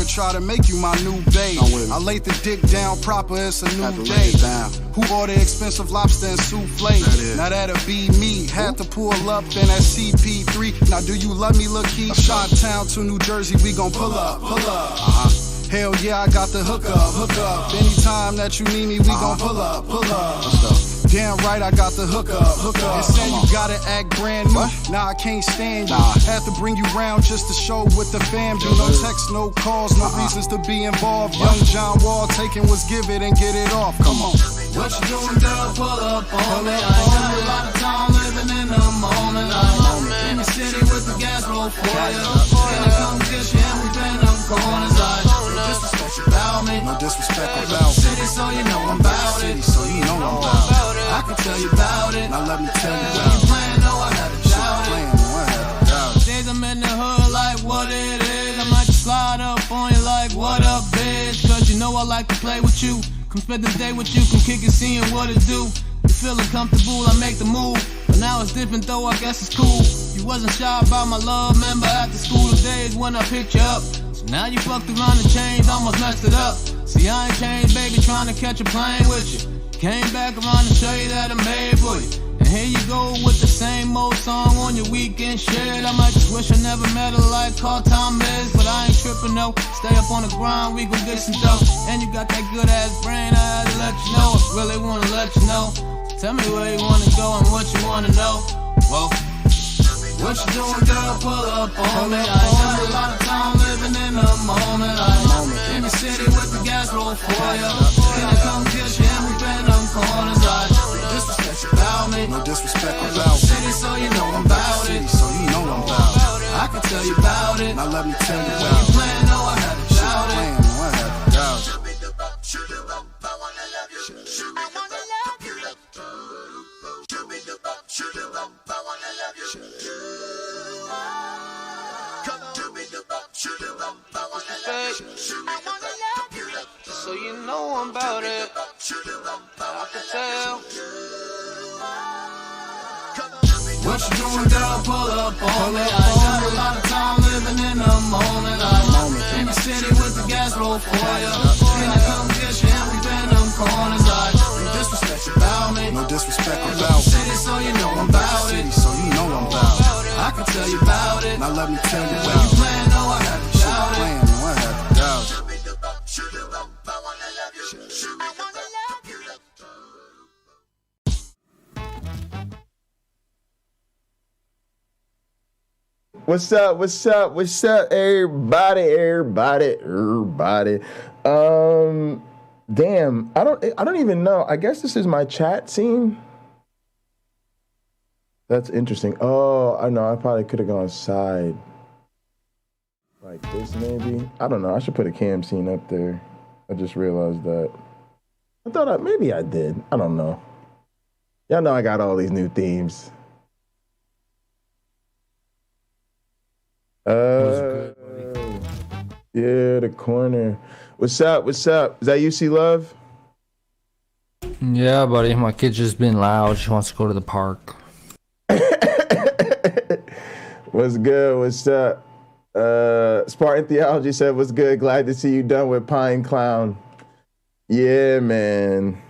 could try to make you my new babe. I laid the dick down proper, it's a new day. Who ordered expensive lobster and souffle? Now that'll be me. Had to pull up in that CP3. Now do you love me, Lil Key? Shot town to New Jersey, we gon' pull up. Hell yeah, I got the hook up. Anytime that you need me, we gon' pull up. Damn right, I got the hook up. And say you gotta act brand new. Nah, I can't stand you. Had to bring you round just to show what the fam do. No text, no calls, no reasons to be involved. Young John Wall taking what's give it and get it off. Come on. What you doing, girl? Pull up on me. I ain't got a lot of time living in the moment. I'm in the city with the gas roll for you. Can I come get you and we bend them corners? No disrespect about me. No disrespect about me. City, so you know I'm about it. So you know I'm about it. I can tell you about it. Now let me tell you about it. You playing, no, I had to doubt it. Days I'm in the hood like what it is. I might just slide up on you like what up, bitch. Cause you know I like to play with you. Come spend the day with you, come kick it, seeing what it do. You feeling comfortable, I make the move. But now it's different though, I guess it's cool. You wasn't shy about my love, remember after school the days when I picked you up. So now you fucked around and changed, almost messed it up. See, I ain't changed, baby, trying to catch a plane with you. Came back around to show you that I made for you. And here you go with the same old song on your weekend shit. I might just wish I never met her like Call Tom is. But I ain't tripping no, stay up on the grind, we gon' get some dough. And you got that good ass brain, I had to let you know. I really wanna let you know. Tell me where you wanna go and what you wanna know. Whoa. What you doing, girl? Pull up on me. I ain't got a lot of time living in the moment. I'm in the city with the gas roll for you. Can I come get you and we bend them corners? No disrespect about me. No disrespect about me. City, so you know I'm about it. So you know I'm about it. I can tell you about it. Now let me tell you when about you playing, no, I had to shout it. So you know I'm about it. I can tell. What you doing, girl? Pull up on me. I ain't got a lot of time living in the moment. I'm in the city with the gas roll for you. Can I come get you and we bend them corners? No disrespect about me. No disrespect about me. City, so you know I'm about it. So you know I'm about it. I can tell you about it. Now let me tell you when you playing, no, I had to shout it. What's up, everybody? Damn, I don't even know. I guess this is my chat scene. That's interesting. Oh, I know. I probably could have gone side. Like this, maybe? I don't know. I should put a cam scene up there. I just realized that. I thought maybe I did. I don't know. Y'all know I got all these new themes. Yeah, the corner. What's up? Is that UC Love? Yeah, buddy. My kid's just been loud. She wants to go to the park. What's good? What's up? Spartan Theology said, what's good? Glad to see you done with Pine Clown. Yeah, man.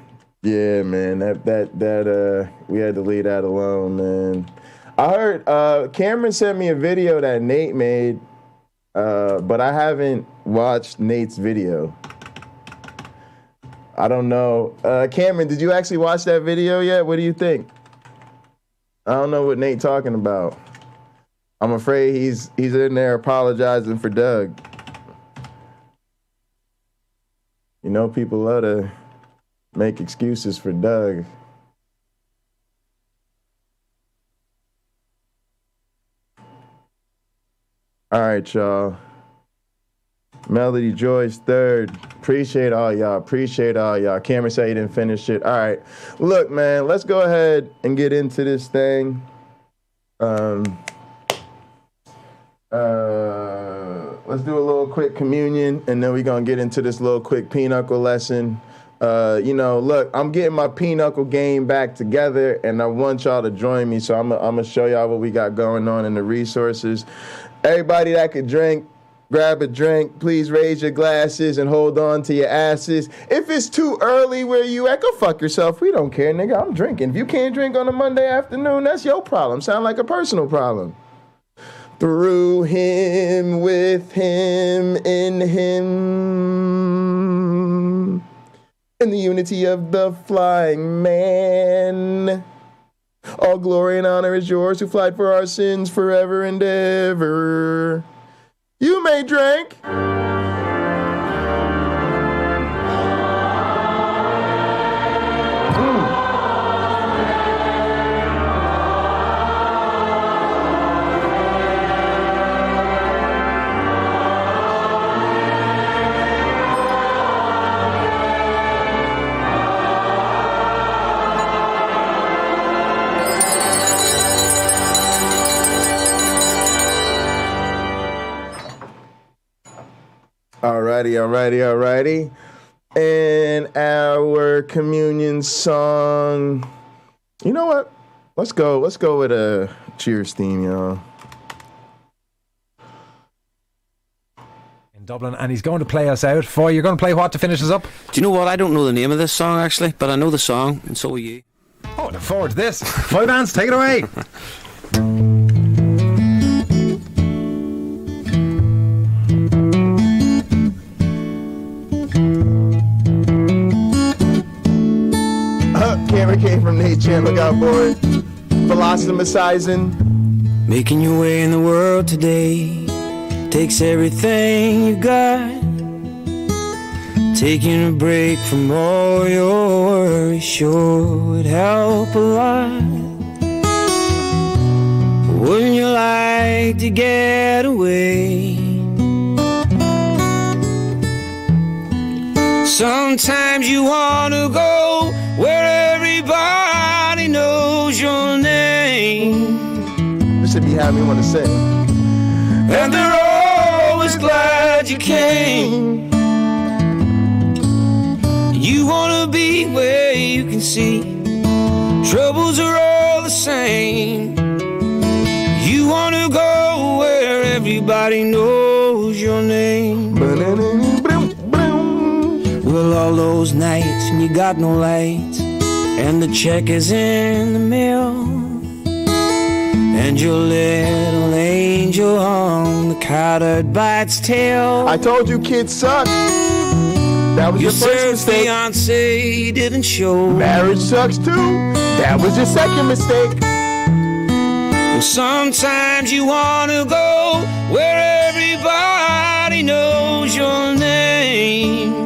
That we had to leave that alone, man. I heard Cameron sent me a video that Nate made, but I haven't watched Nate's video. I don't know. Cameron, did you actually watch that video yet? What do you think? I don't know what Nate's talking about. I'm afraid he's in there apologizing for Doug. You know, people love to make excuses for Doug. All right, y'all. Melody Joyce third. Appreciate all y'all. Cameron said he didn't finish it. All right. Look, man, let's go ahead and get into this thing. Let's do a little quick communion, and then we're going to get into this little quick Pinochle lesson. Look, I'm getting my Pinochle game back together, and I want y'all to join me, so I'm going to show y'all what we got going on in the resources. Everybody that could drink, grab a drink. Please raise your glasses and hold on to your asses. If it's too early where you at, go fuck yourself. We don't care, nigga. I'm drinking. If you can't drink on a Monday afternoon, that's your problem. Sound like a personal problem. Through him, with him, in him, in the unity of the flying man. All glory and honor is yours who flight for our sins forever and ever. You may drink. Alrighty. And our communion song. You know what? Let's go with a cheers theme, y'all. In Dublin, and he's going to play us out. Foy, you're going to play what to finish us up? Do you know what? I don't know the name of this song, actually, but I know the song, and so will you. Oh, look forward to this. Foy Vance, take it away. Camera came from Nate Chan, look out for it. Philosophizing. Making your way in the world today takes everything you got. Taking a break from all your worries sure would help a lot. Wouldn't you like to get away? Sometimes you want to go where everybody knows your name. This should be how we want to sing. And they're always glad you came. You want to be where you can see troubles are all the same. You want to go where everybody knows your name. Well, all those nights and you got no lights, and the check is in the mail, and your little angel on the countered by its tail. I told you kids suck. That was your first mistake. Fiance didn't show. Marriage sucks too. That was your second mistake. Well, sometimes you want to go where everybody knows your name.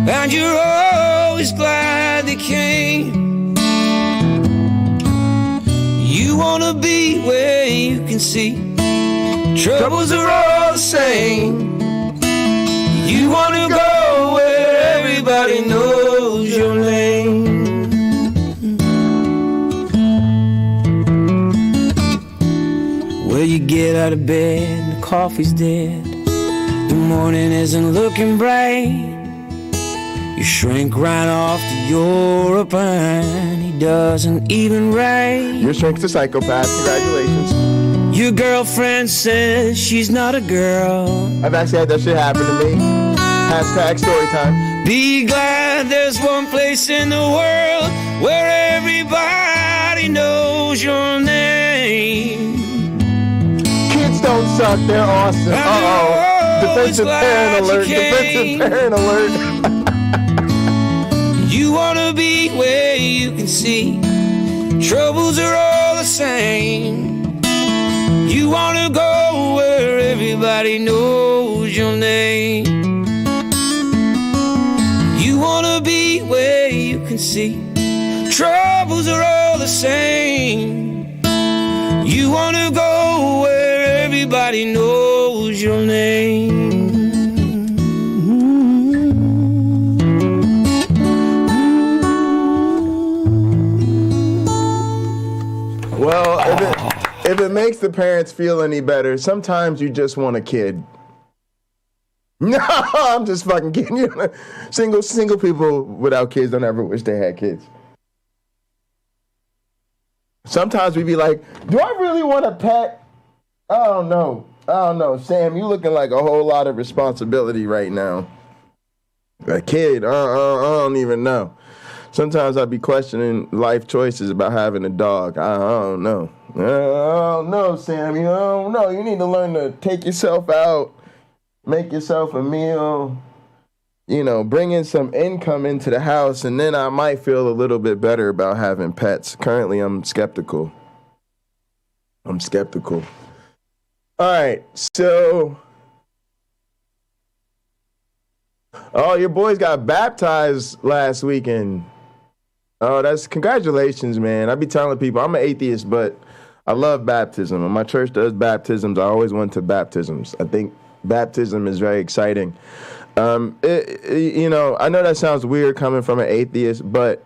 And you're always glad they came. You wanna be where you can see troubles are all the same. You wanna go where everybody knows your name. Well, you get out of bed and the coffee's dead. The morning isn't looking bright. You shrink right off to Europe and he doesn't even write. Your shrink's a psychopath. Congratulations. Your girlfriend says she's not a girl. I've actually had that shit happen to me. Hashtag story time. Be glad there's one place in the world where everybody knows your name. Kids don't suck. They're awesome. Uh-oh. Defensive parent alert. Defensive parent alert. You wanna be where you can see troubles are all the same. You wanna go where everybody knows your name. You wanna be where you can see troubles are all the same. You wanna go where everybody knows your name. Well, if it makes the parents feel any better, sometimes you just want a kid. No, I'm just fucking kidding you. Single people without kids don't ever wish they had kids. Sometimes we be like, do I really want a pet? I don't know. Sam, you looking like a whole lot of responsibility right now. A kid, I don't even know. Sometimes I be questioning life choices about having a dog. I don't know. I don't know, Sam. I don't know. You need to learn to take yourself out, make yourself a meal, bring in some income into the house, and then I might feel a little bit better about having pets. Currently, I'm skeptical. All right, so... Oh, your boys got baptized last weekend. Oh, that's congratulations, man. I be telling people I'm an atheist, but I love baptism. When my church does baptisms, I always went to baptisms. I think baptism is very exciting. I know that sounds weird coming from an atheist, but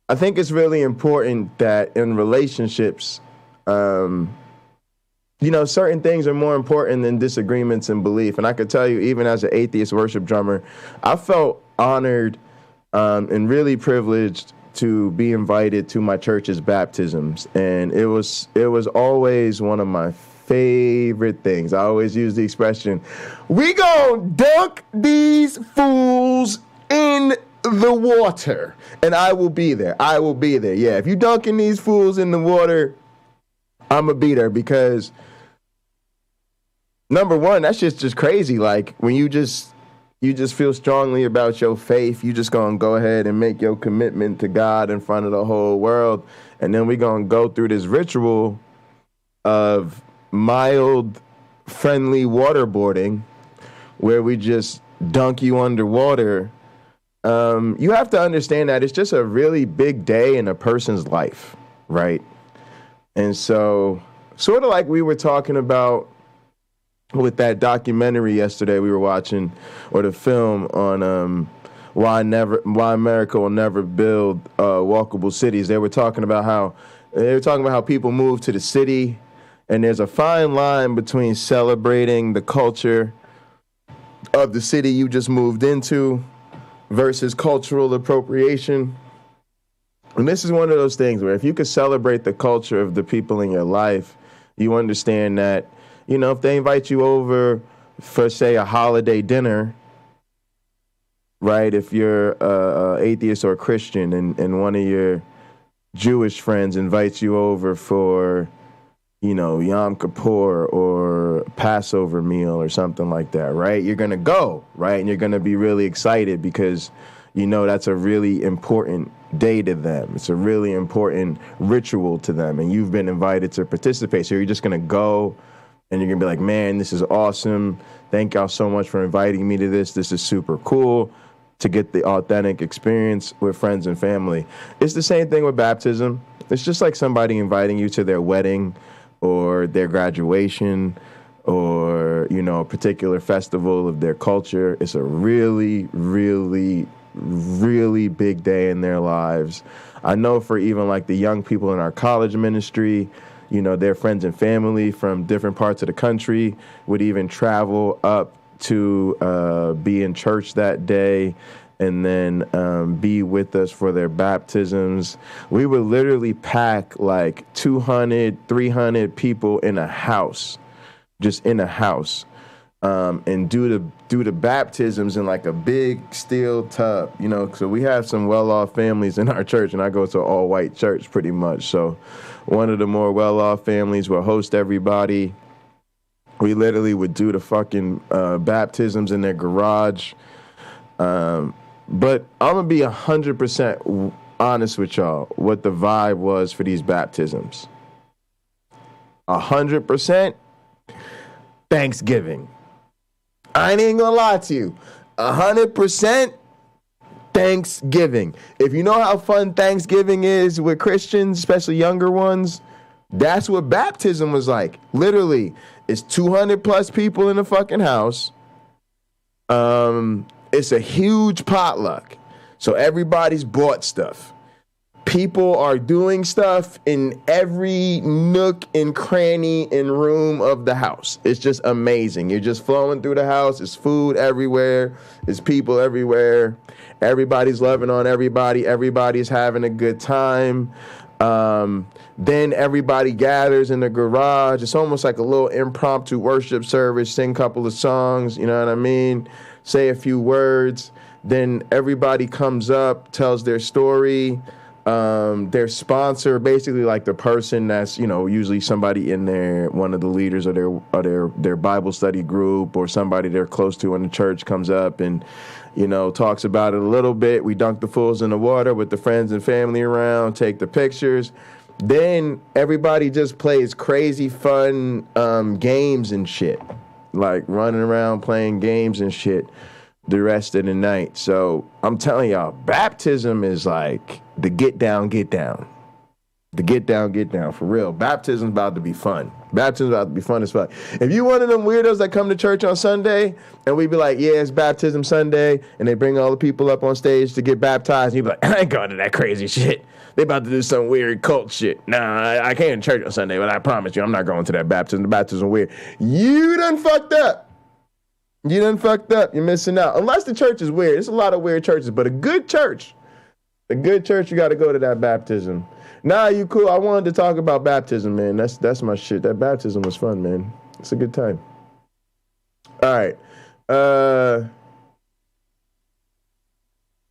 I think it's really important that in relationships, certain things are more important than disagreements and belief. And I could tell you, even as an atheist worship drummer, I felt honored and really privileged to be invited to my church's baptisms. And it was always one of my favorite things. I always use the expression, we gonna dunk these fools in the water. And I will be there. Yeah, if you dunking these fools in the water, I'm gonna be there because... Number one, that's just crazy. Like when you just feel strongly about your faith, you just gonna go ahead and make your commitment to God in front of the whole world. And then we gonna go through this ritual of mild, friendly waterboarding where we just dunk you underwater. You have to understand that it's just a really big day in a person's life, right? And so sort of like we were talking about with that documentary yesterday we were watching, or the film on why America will never build walkable cities. They were talking about how people move to the city, and there's a fine line between celebrating the culture of the city you just moved into versus cultural appropriation. And this is one of those things where if you could celebrate the culture of the people in your life, you understand that, if they invite you over for, say, a holiday dinner, right, if you're atheist or Christian and one of your Jewish friends invites you over for, Yom Kippur or Passover meal or something like that, right, you're going to go, right, and you're going to be really excited because, that's a really important day to them. It's a really important ritual to them, and you've been invited to participate. So you're just going to go, and you're going to be like, man, this is awesome. Thank y'all so much for inviting me to this. This is super cool to get the authentic experience with friends and family. It's the same thing with baptism. It's just like somebody inviting you to their wedding or their graduation or, a particular festival of their culture. It's a really, really, really big day in their lives. I know for even like the young people in our college ministry, their friends and family from different parts of the country would even travel up to be in church that day and then be with us for their baptisms. We would literally pack like 200, 300 people in a house, just in a house, and do the baptisms in like a big steel tub, so we have some well-off families in our church, and I go to an all-white church pretty much, so one of the more well-off families will host everybody. We literally would do the fucking baptisms in their garage. But I'm going to be 100% honest with y'all what the vibe was for these baptisms. 100% Thanksgiving. I ain't even going to lie to you. 100% Thanksgiving. If you know how fun Thanksgiving is with Christians, especially younger ones, that's what baptism was like. Literally, it's 200 plus people in the fucking house. It's a huge potluck. So everybody's bought stuff. People are doing stuff in every nook and cranny and room of the house. It's just amazing. You're just flowing through the house. It's food everywhere. It's people everywhere. Everybody's loving on everybody. Everybody's having a good time. Then everybody gathers in the garage. It's almost like a little impromptu worship service, sing a couple of songs, you know what I mean? Say a few words. Then everybody comes up, tells their story. Their sponsor, basically like the person that's, usually somebody in there, one of the leaders of their Bible study group or somebody they're close to in the church comes up and, talks about it a little bit. We dunk the fools in the water with the friends and family around, take the pictures. Then everybody just plays crazy fun games and shit, like running around playing games and shit the rest of the night. So I'm telling y'all, baptism is like the get down. The get down, for real. Baptism's about to be fun. Baptism's about to be fun as fuck. If you one of them weirdos that come to church on Sunday and we be like, yeah, it's baptism Sunday, and they bring all the people up on stage to get baptized, and you be like, I ain't going to that crazy shit. They about to do some weird cult shit. Nah, I came to church on Sunday, but I promise you, I'm not going to that baptism. The baptism weird. You done fucked up. You're missing out. Unless the church is weird. There's a lot of weird churches, but a good church, you got to go to that baptism. Nah, you cool. I wanted to talk about baptism, man. That's my shit. That baptism was fun, man. It's a good time. All right.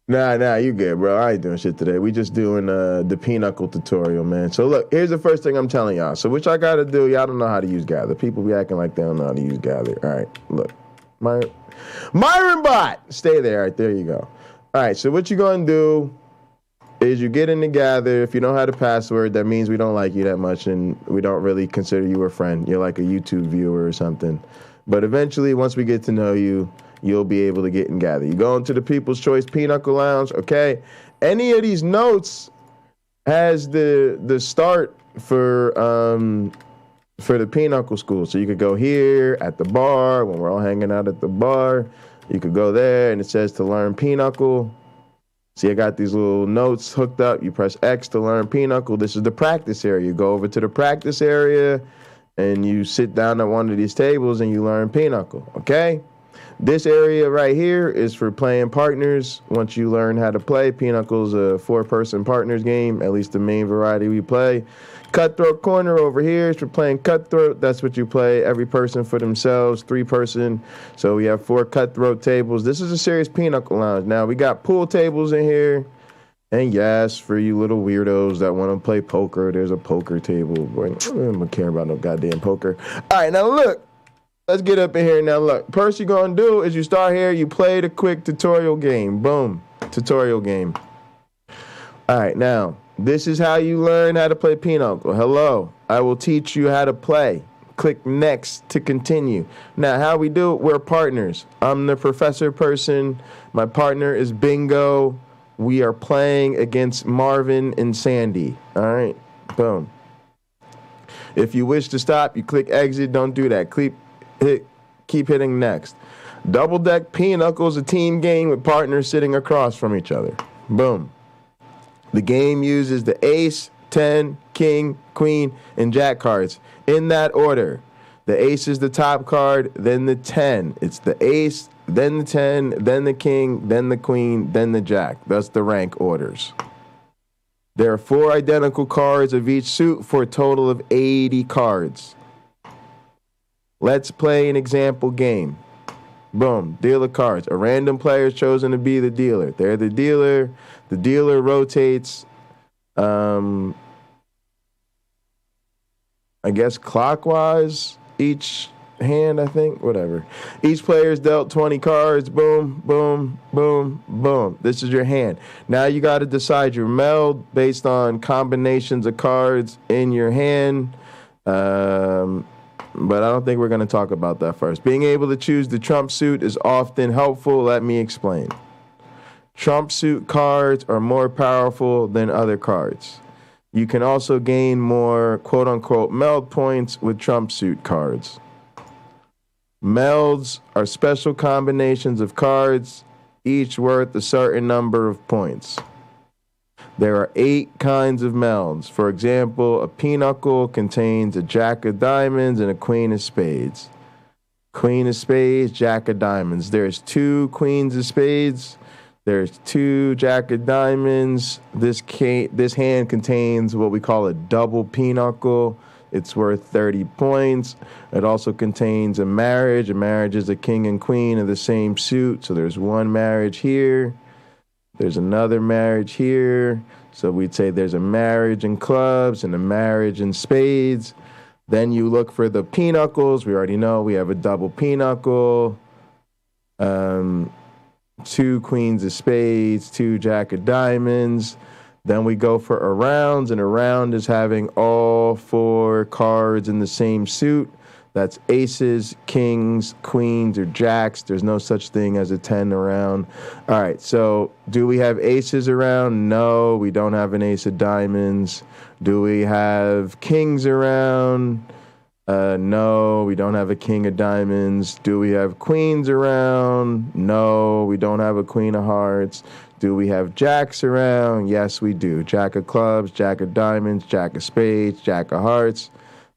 Nah, you good, bro. I ain't doing shit today. We just doing the Pinochle tutorial, man. So look, here's the first thing I'm telling y'all. So what y'all got to do, y'all don't know how to use Gather. People be acting like they don't know how to use Gather. All right, look. Myron Bot. Stay there. All right, there you go. All right, so what you going to do is you get in the Gather. If you don't have the password, that means we don't like you that much and we don't really consider you a friend. You're like a YouTube viewer or something. But eventually, once we get to know you, you'll be able to get in Gather. You go into the People's Choice Pinochle Lounge, okay? Any of these notes has the start for the Pinochle School. So you could go here at the bar when we're all hanging out at the bar. You could go there and it says to learn Pinochle. See, I got these little notes hooked up. You press X to learn Pinochle. This is the practice area. You go over to the practice area and you sit down at one of these tables and you learn Pinochle, okay? This area right here is for playing partners. Once you learn how to play, Pinochle is a 4-person partners game, at least the main variety we play. Cutthroat Corner over here is for playing Cutthroat. That's what you play, every person for themselves, 3-person. So we have 4 Cutthroat tables. This is a serious Pinochle Lounge. Now, we got pool tables in here. And yes, for you little weirdos that want to play poker, there's a poker table. Boy, I don't care about no goddamn poker. All right, now look. Let's get up in here. Now look. First you're going to do is you start here. You play the quick tutorial game. Boom. Tutorial game. All right, now. This is how you learn how to play Pinochle. Hello, I will teach you how to play. Click next to continue. Now, how we do it, we're partners. I'm the professor person. My partner is Bingo. We are playing against Marvin and Sandy. All right, boom. If you wish to stop, you click exit. Don't do that. Keep hitting next. Double Deck Pinochle is a team game with partners sitting across from each other. Boom. The game uses the ace, 10, king, queen, and jack cards in that order. The ace is the top card, then the 10. It's the ace, then the 10, then the king, then the queen, then the jack. That's the rank orders. There are 4 identical cards of each suit for a total of 80 cards. Let's play an example game. Boom, deal of cards. A random player is chosen to be the dealer. They're the dealer. The dealer rotates, I guess clockwise each hand, I think. Whatever. Each player is dealt 20 cards. Boom, boom, boom, boom. This is your hand. Now you got to decide your meld based on combinations of cards in your hand. But I don't think we're going to talk about that first. Being able to choose the trump suit is often helpful. Let me explain. Trump suit cards are more powerful than other cards. You can also gain more quote-unquote meld points with trump suit cards. Melds are special combinations of cards, each worth a certain number of points. There are 8 kinds of melds. For example, a Pinochle contains a jack of diamonds and a queen of spades. Queen of spades, jack of diamonds. There's 2 queens of spades. There's 2 jack of diamonds. This hand contains what we call a double pinochle. It's worth 30 points. It also contains a marriage. A marriage is a king and queen of the same suit. So there's 1 marriage here. There's another marriage here. So we'd say there's a marriage in clubs and a marriage in spades. Then you look for the pinnacles. We already know we have a double pinochle. 2 queens of spades, 2 jack of diamonds. Then we go for a round, and a round is having all 4 cards in the same suit. That's aces, kings, queens, or jacks. There's no such thing as a 10 around. All right, so do we have aces around? No, we don't have an ace of diamonds. Do we have kings around? No, we don't have a king of diamonds. Do we have queens around? No, we don't have a queen of hearts. Do we have jacks around? Yes, we do. Jack of clubs, jack of diamonds, jack of spades, jack of hearts.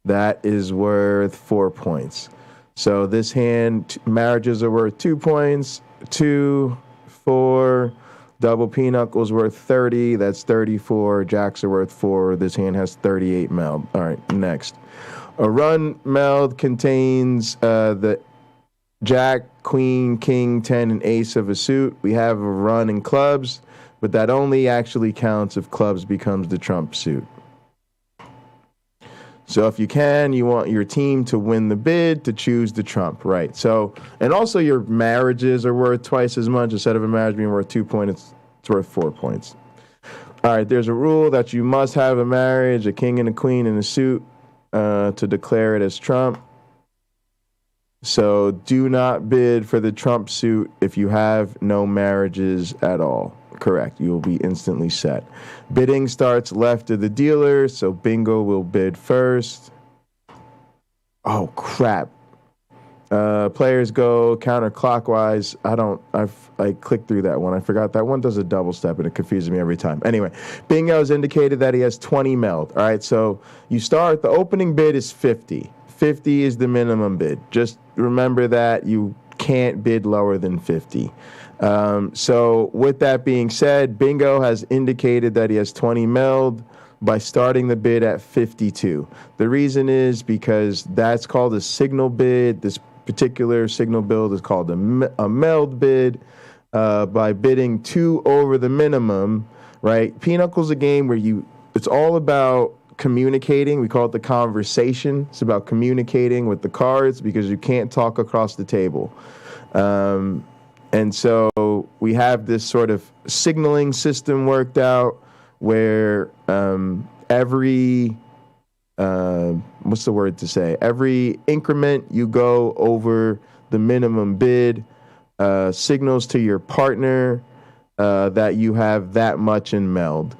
That is worth 4 points. So this hand, marriages are worth 2 points. 2, 4, double pinnacles worth 30. That's 34. Jacks are worth 4. This hand has 38 meld. All right, next. A run meld contains the jack, queen, king, 10, and ace of a suit. We have a run in clubs, but that only actually counts if clubs becomes the trump suit. So if you want your team to win the bid, to choose the trump, right? So, and also your marriages are worth twice as much. Instead of a marriage being worth 2 points, it's worth 4 points. All right, there's a rule that you must have a marriage, a king and a queen in a suit to declare it as trump. So do not bid for the trump suit if you have no marriages at all. Correct. You will be instantly set. Bidding starts left of the dealer, so bingo will bid first. Oh, crap. Players go counterclockwise. I clicked through that one. I forgot that one does a double step, and it confuses me every time. Anyway, bingo has indicated that he has 20 meld. All right, so you start, the opening bid is 50. 50 is the minimum bid. Just remember that you can't bid lower than 50. So with that being said, bingo has indicated that he has 20 meld by starting the bid at 52. The reason is because that's called a signal bid. This particular signal build is called a meld bid. By bidding 2 over the minimum, right? Pinochle is a game where it's all about communicating. We call it the conversation. It's about communicating with the cards because you can't talk across the table. And so we have this sort of signaling system worked out where every increment you go over the minimum bid signals to your partner that you have that much in meld.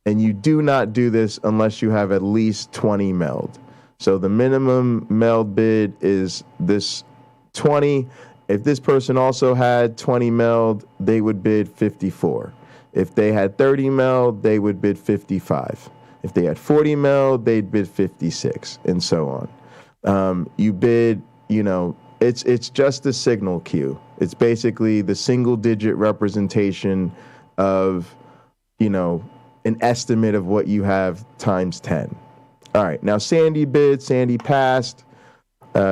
And you do not do this unless you have at least 20 meld. So the minimum meld bid is this 20. If this person also had 20 meld, they would bid 54. If they had 30 meld, they would bid 55. If they had 40 meld, they'd bid 56, and so on. You bid, it's just a signal cue. It's basically the single-digit representation of, an estimate of what you have times 10. All right, now Sandy bid. Sandy passed.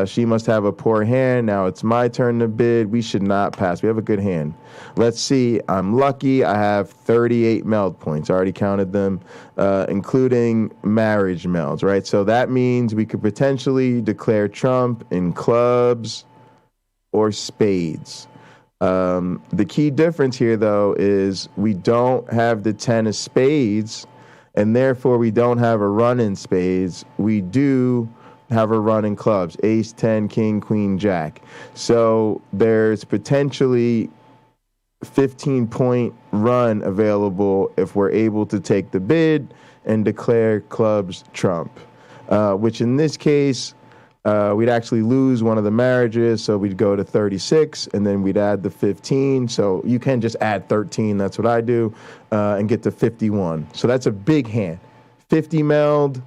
She must have a poor hand. Now it's my turn to bid. We should not pass. We have a good hand. Let's see. I'm lucky. I have 38 meld points. I already counted them, including marriage melds, right? So that means we could potentially declare trump in clubs or spades. The key difference here, though, is we don't have the 10 of spades, and therefore we don't have a run in spades. We do have a run in clubs, ace, 10, king, queen, jack. So there's potentially 15-point run available if we're able to take the bid and declare clubs trump, which in this case, we'd actually lose one of the marriages, so we'd go to 36, and then we'd add the 15. So you can just add 13, that's what I do, and get to 51. So that's a big hand. 50 meld,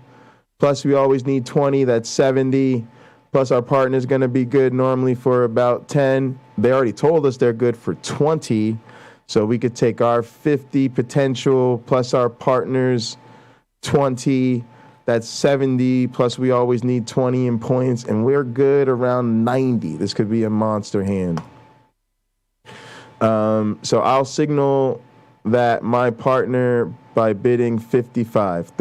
plus we always need 20, that's 70. Plus our partner's going to be good normally for about 10. They already told us they're good for 20. So we could take our 50 potential plus our partner's 20. That's 70, plus we always need 20 in points, and we're good around 90. This could be a monster hand. So I'll signal that my partner by bidding 55,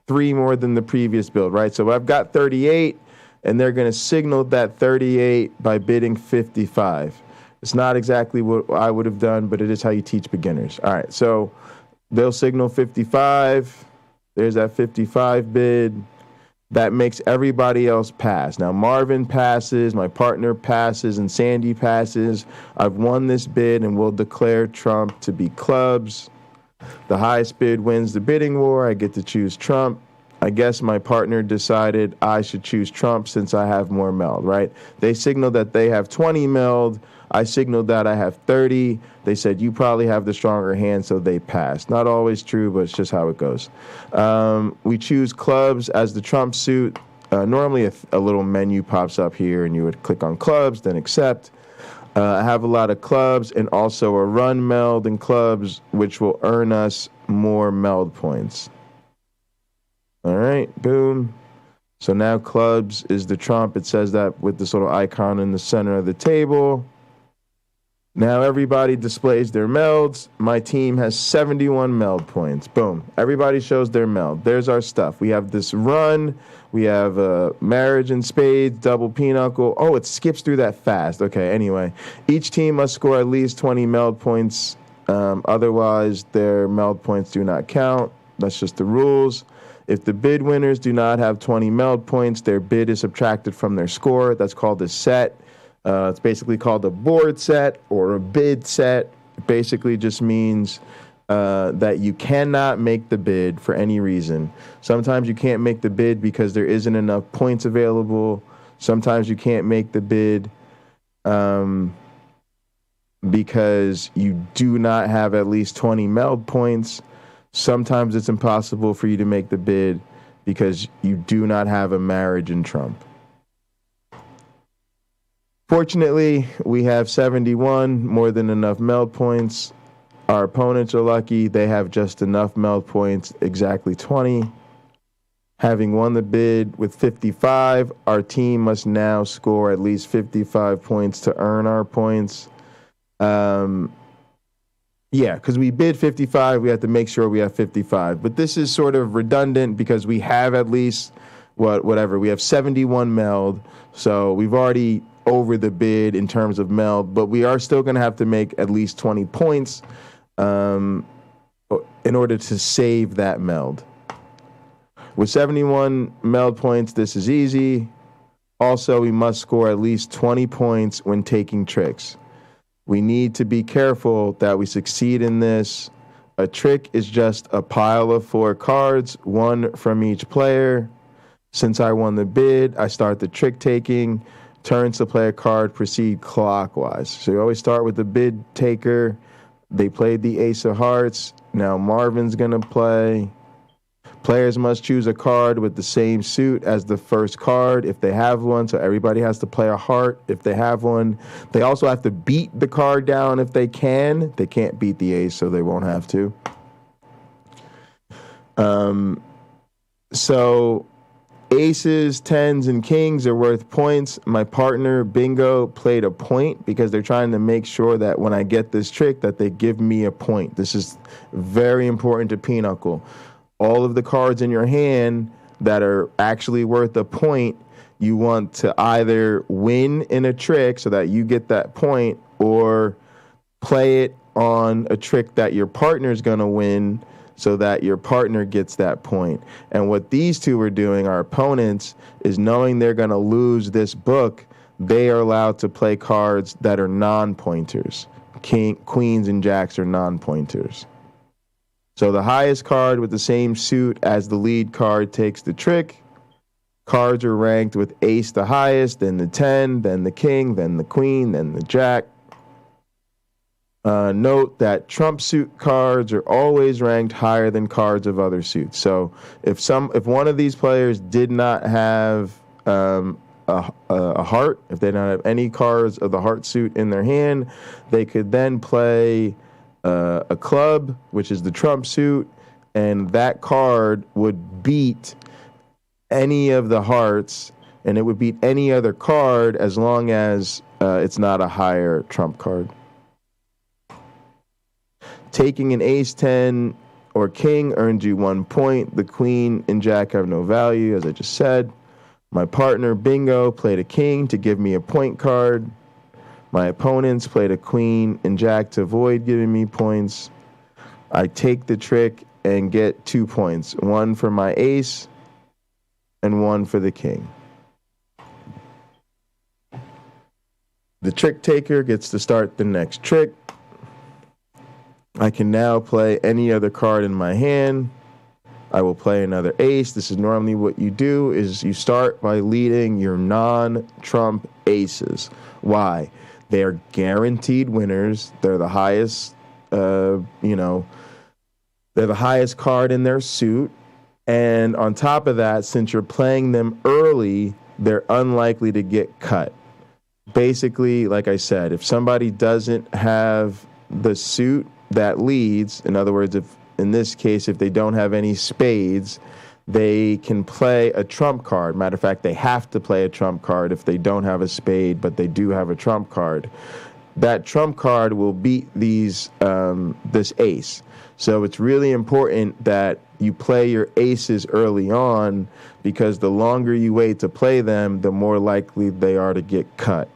3 more than the previous build, right? So I've got 38, and they're going to signal that 38 by bidding 55. It's not exactly what I would have done, but it is how you teach beginners. All right, so they'll signal 55. There's that 55 bid. That makes everybody else pass. Now, Marvin passes, my partner passes, and Sandy passes. I've won this bid, and we'll declare Trump to be clubs. The highest bid wins the bidding war. I get to choose Trump. I guess my partner decided I should choose Trump since I have more meld, right? They signaled that they have 20 meld. I signaled that I have 30. They said, you probably have the stronger hand, so they passed. Not always true, but it's just how it goes. We choose clubs as the Trump suit. Normally a little menu pops up here, and you would click on clubs, then accept. I have a lot of clubs and also a run meld in clubs, which will earn us more meld points. All right, boom. So now clubs is the Trump. It says that with this little icon in the center of the table. Now everybody displays their melds. My team has 71 meld points. Boom. Everybody shows their meld. There's our stuff. We have this run. We have marriage and spades, double pinochle. Oh, it skips through that fast. Okay, anyway. Each team must score at least 20 meld points. Otherwise, their meld points do not count. That's just the rules. If the bid winners do not have 20 meld points, their bid is subtracted from their score. That's called a set. It's basically called a board set or a bid set. It basically just means that you cannot make the bid for any reason. Sometimes you can't make the bid because there isn't enough points available. Sometimes you can't make the bid because you do not have at least 20 meld points. Sometimes it's impossible for you to make the bid because you do not have a marriage in Trump. Fortunately, we have 71, more than enough meld points. Our opponents are lucky. They have just enough meld points, exactly 20. Having won the bid with 55, our team must now score at least 55 points to earn our points. Yeah, because we bid 55, we have to make sure we have 55. But this is sort of redundant because we have at least, we have 71 meld. So we've already over the bid in terms of meld, but we are still going to have to make at least 20 points in order to save that meld. With 71 meld points, this is easy. Also, we must score at least 20 points when taking tricks. We need to be careful that we succeed in this. A trick is just a pile of 4 cards, 1 from each player. Since I won the bid, I start the trick taking. Turns to play a card, proceed clockwise. So you always start with the bid taker. They played the ace of hearts. Now Marvin's going to play. Players must choose a card with the same suit as the first card if they have one. So everybody has to play a heart if they have one. They also have to beat the card down if they can. They can't beat the ace, so they won't have to. So aces, 10s, and kings are worth points. My partner, Bingo, played a point because they're trying to make sure that when I get this trick that they give me a point. This is very important to Pinochle. All of the cards in your hand that are actually worth a point, you want to either win in a trick so that you get that point or play it on a trick that your partner's going to win so that your partner gets that point. And what these two are doing, our opponents, is knowing they're going to lose this book, they are allowed to play cards that are non-pointers. Queens and jacks are non-pointers. So the highest card with the same suit as the lead card takes the trick. Cards are ranked with ace the highest, then the 10, then the king, then the queen, then the jack. Note that Trump suit cards are always ranked higher than cards of other suits. So if one of these players did not have a heart, if they don't have any cards of the heart suit in their hand, they could then play a club, which is the trump suit, and that card would beat any of the hearts, and it would beat any other card as long as it's not a higher trump card. Taking an ace-10 or king earns you 1 point. The queen and jack have no value, as I just said. My partner, bingo, played a king to give me a point card. My opponents played a queen and jack to avoid giving me points. I take the trick and get 2 points, 1 for my ace and 1 for the king. The trick taker gets to start the next trick. I can now play any other card in my hand. I will play another ace. This is normally what you do, is you start by leading your non-trump aces. Why? They are guaranteed winners. They're the highest, they're the highest card in their suit. And on top of that, since you're playing them early, they're unlikely to get cut. Basically, like I said, if somebody doesn't have the suit that leads, in other words, if in this case, if they don't have any spades, they can play a trump card. Matter of fact, they have to play a trump card if they don't have a spade, but they do have a trump card. That trump card will beat this ace. So it's really important that you play your aces early on, because the longer you wait to play them, the more likely they are to get cut.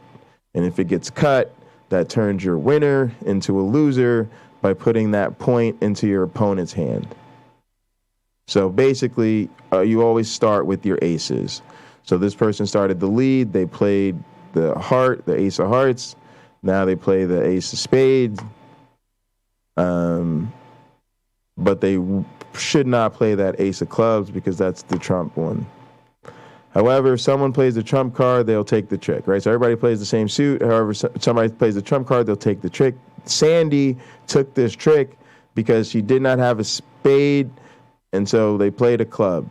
And if it gets cut, that turns your winner into a loser by putting that point into your opponent's hand. So basically, you always start with your aces. So this person started the lead. They played the heart, the ace of hearts. Now they play the ace of spades. But they should not play that ace of clubs because that's the trump one. However, if someone plays the trump card, they'll take the trick, right? So everybody plays the same suit. However, somebody plays the trump card, they'll take the trick. Sandy took this trick because she did not have a spade, and so they played a club.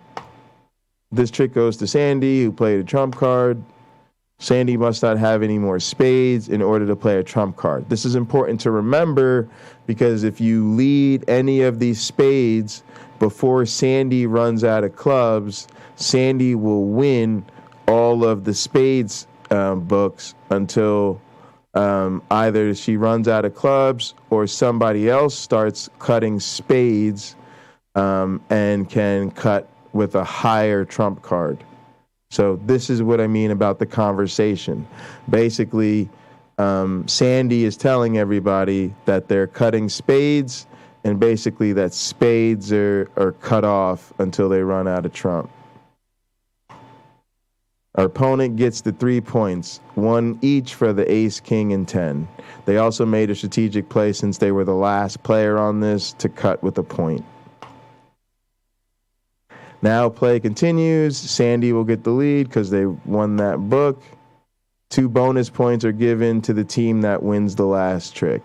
This trick goes to Sandy, who played a trump card. Sandy must not have any more spades in order to play a trump card. This is important to remember, because if you lead any of these spades before Sandy runs out of clubs, Sandy will win all of the spades books until either she runs out of clubs or somebody else starts cutting spades and can cut with a higher trump card. So this is what I mean about the conversation. Basically, Sandy is telling everybody that they're cutting spades, and basically that spades are cut off until they run out of trump. Our opponent gets the 3 points, 1 each for the ace, king, and 10. They also made a strategic play, since they were the last player on this, to cut with a point. Now play continues. Sandy will get the lead because they won that book. 2 bonus points are given to the team that wins the last trick.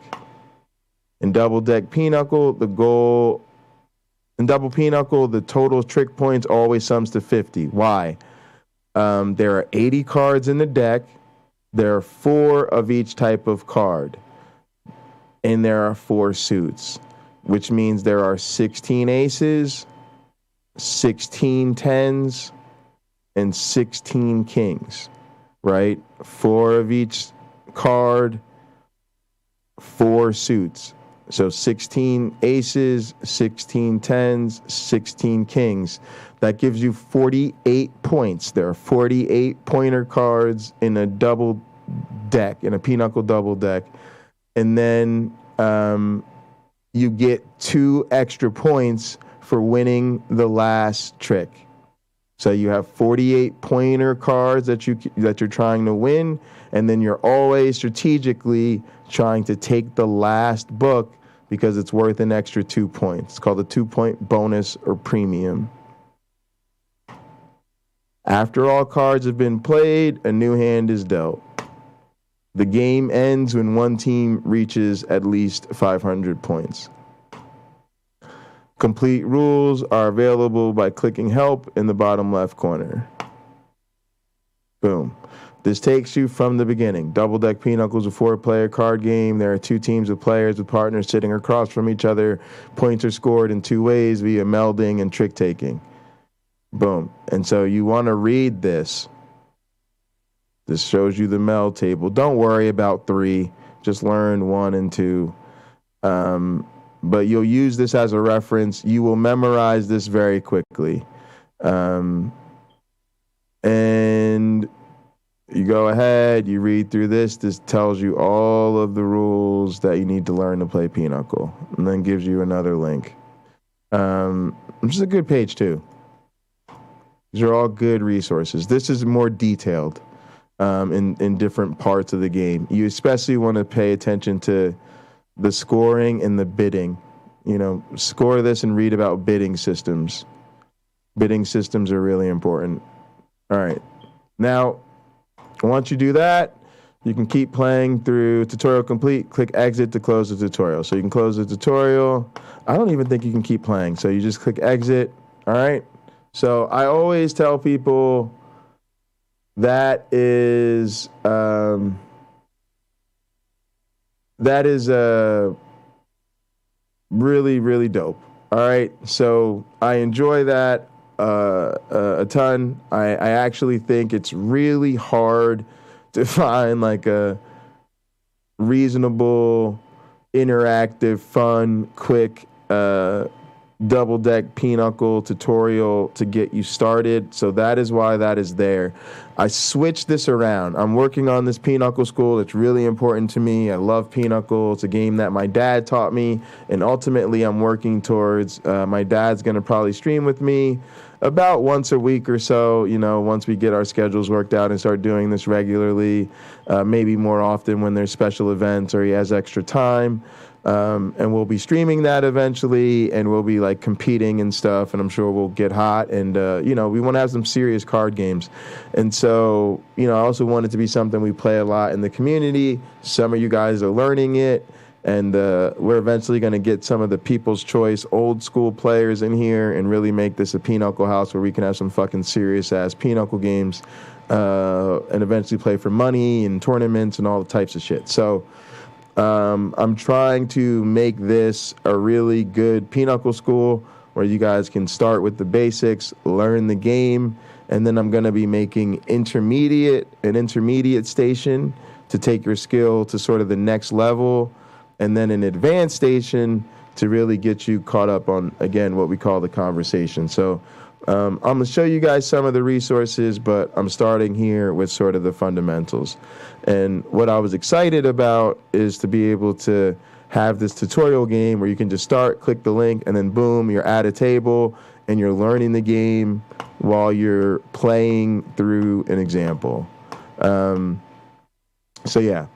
In double deck Pinochle, the total trick points always sums to 50. Why? There are 80 cards in the deck. There are 4 of each type of card. And there are 4 suits, which means there are 16 aces, 16 tens, and 16 kings, right? 4 of each card, 4 suits. So 16 aces, 16 tens, 16 kings. That gives you 48 points. There are 48 pointer cards in a double deck, in a Pinochle double deck. And then you get 2 extra points for winning the last trick. So you have 48 pointer cards that you're trying to win, and then you're always strategically trying to take the last book because it's worth an extra 2 points. It's called a 2-point bonus or premium. After all cards have been played, a new hand is dealt. The game ends when one team reaches at least 500 points. Complete rules are available by clicking help in the bottom left corner. Boom. This takes you from the beginning. Double Deck Pinochle is a 4-player card game. There are 2 teams of players with partners sitting across from each other. Points are scored in 2 ways via melding and trick taking. Boom. And so you want to read this. This shows you the meld table. Don't worry about 3. Just learn 1 and 2. But you'll use this as a reference. You will memorize this very quickly. And you go ahead, you read through this. This tells you all of the rules that you need to learn to play Pinochle, and then gives you another link. Which is a good page too. These are all good resources. This is more detailed in different parts of the game. You especially want to pay attention to the scoring and the bidding. You know, score this and read about bidding systems. Bidding systems are really important. All right. Now, once you do that, you can keep playing through tutorial complete. Click exit to close the tutorial. So you can close the tutorial. I don't even think you can keep playing. So you just click exit. All right. So I always tell people that is really, really dope. All right. So I enjoy that a ton. I actually think it's really hard to find like a reasonable, interactive, fun, quick double deck Pinochle tutorial to get you started. So that is why that is there. I switched this around. I'm working on this Pinochle school. It's really important to me. I love Pinochle. It's a game that my dad taught me, and ultimately I'm working towards my dad's going to probably stream with me about once a week or so, you know, once we get our schedules worked out and start doing this regularly, maybe more often when there's special events or he has extra time. And we'll be streaming that eventually, and we'll be like competing and stuff, and I'm sure we'll get hot. And, you know, we want to have some serious card games. And so, you know, I also want it to be something we play a lot in the community. Some of you guys are learning it, and we're eventually going to get some of the People's Choice old school players in here and really make this a Pinochle house where we can have some fucking serious ass Pinochle games, and eventually play for money and tournaments and all the types of shit. So, I'm trying to make this a really good Pinochle school where you guys can start with the basics, learn the game, and then I'm going to be making an intermediate station to take your skill to sort of the next level, and then an advanced station to really get you caught up on, again, what we call the conversation. So I'm going to show you guys some of the resources, but I'm starting here with sort of the fundamentals. And what I was excited about is to be able to have this tutorial game where you can just start, click the link, and then boom, you're at a table and you're learning the game while you're playing through an example. So yeah,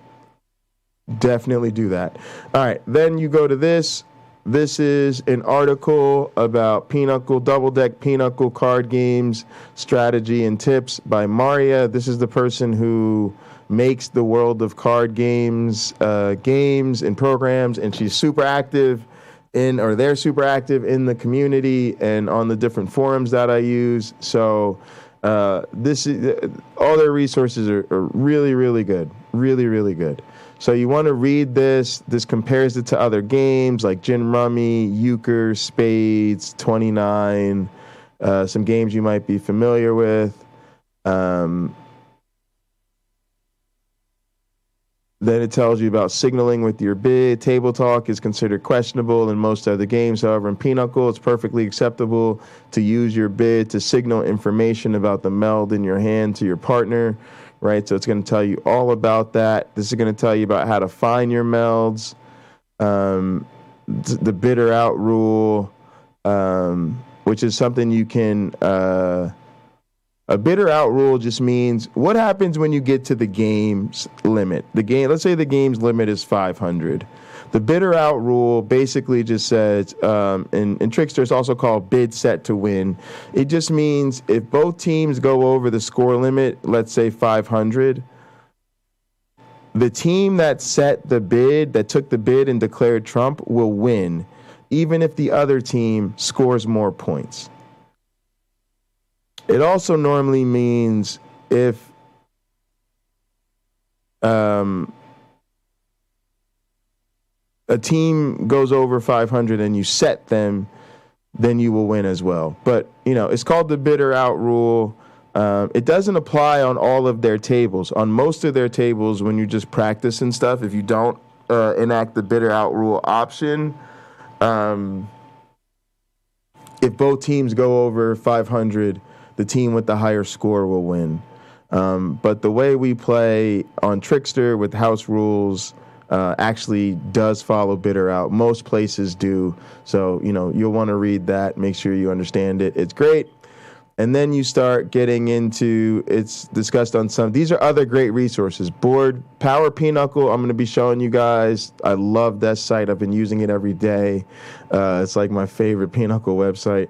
definitely do that. All right, then you go to this. This is an article about Pinochle, double deck Pinochle card games, strategy and tips by Maria. This is the person who makes the World of Card games and programs, and she's super active they're super active in the community and on the different forums that I use. So this is all their resources are really, really good. Really, really good. So you want to read this. This compares it to other games like Gin Rummy, Euchre, Spades, 29, some games you might be familiar with. Then it tells you about signaling with your bid. Table talk is considered questionable in most other games. However, in Pinochle, it's perfectly acceptable to use your bid to signal information about the meld in your hand to your partner, right? So it's going to tell you all about that. This is going to tell you about how to find your melds, the bidder out rule, which is something you can... A bidder out rule just means what happens when you get to the game's limit. Let's say the game's limit is 500. The bidder out rule basically just says, in Trickster, it's also called bid set to win. It just means if both teams go over the score limit, let's say 500, the team that set the bid, that took the bid and declared trump, will win, even if the other team scores more points. It also normally means if a team goes over 500 and you set them, then you will win as well. But, it's called the bitter out rule. It doesn't apply on all of their tables. On most of their tables, when you just practice and stuff, if you don't enact the bitter out rule option, if both teams go over 500, the team with the higher score will win. But the way we play on Trickster with house rules actually does follow bitter out. Most places do. So, you'll want to read that. Make sure you understand it. It's great. And then you start getting into, it's discussed on some, these are other great resources. Power Pinochle, I'm going to be showing you guys. I love that site. I've been using it every day. It's like my favorite Pinochle website.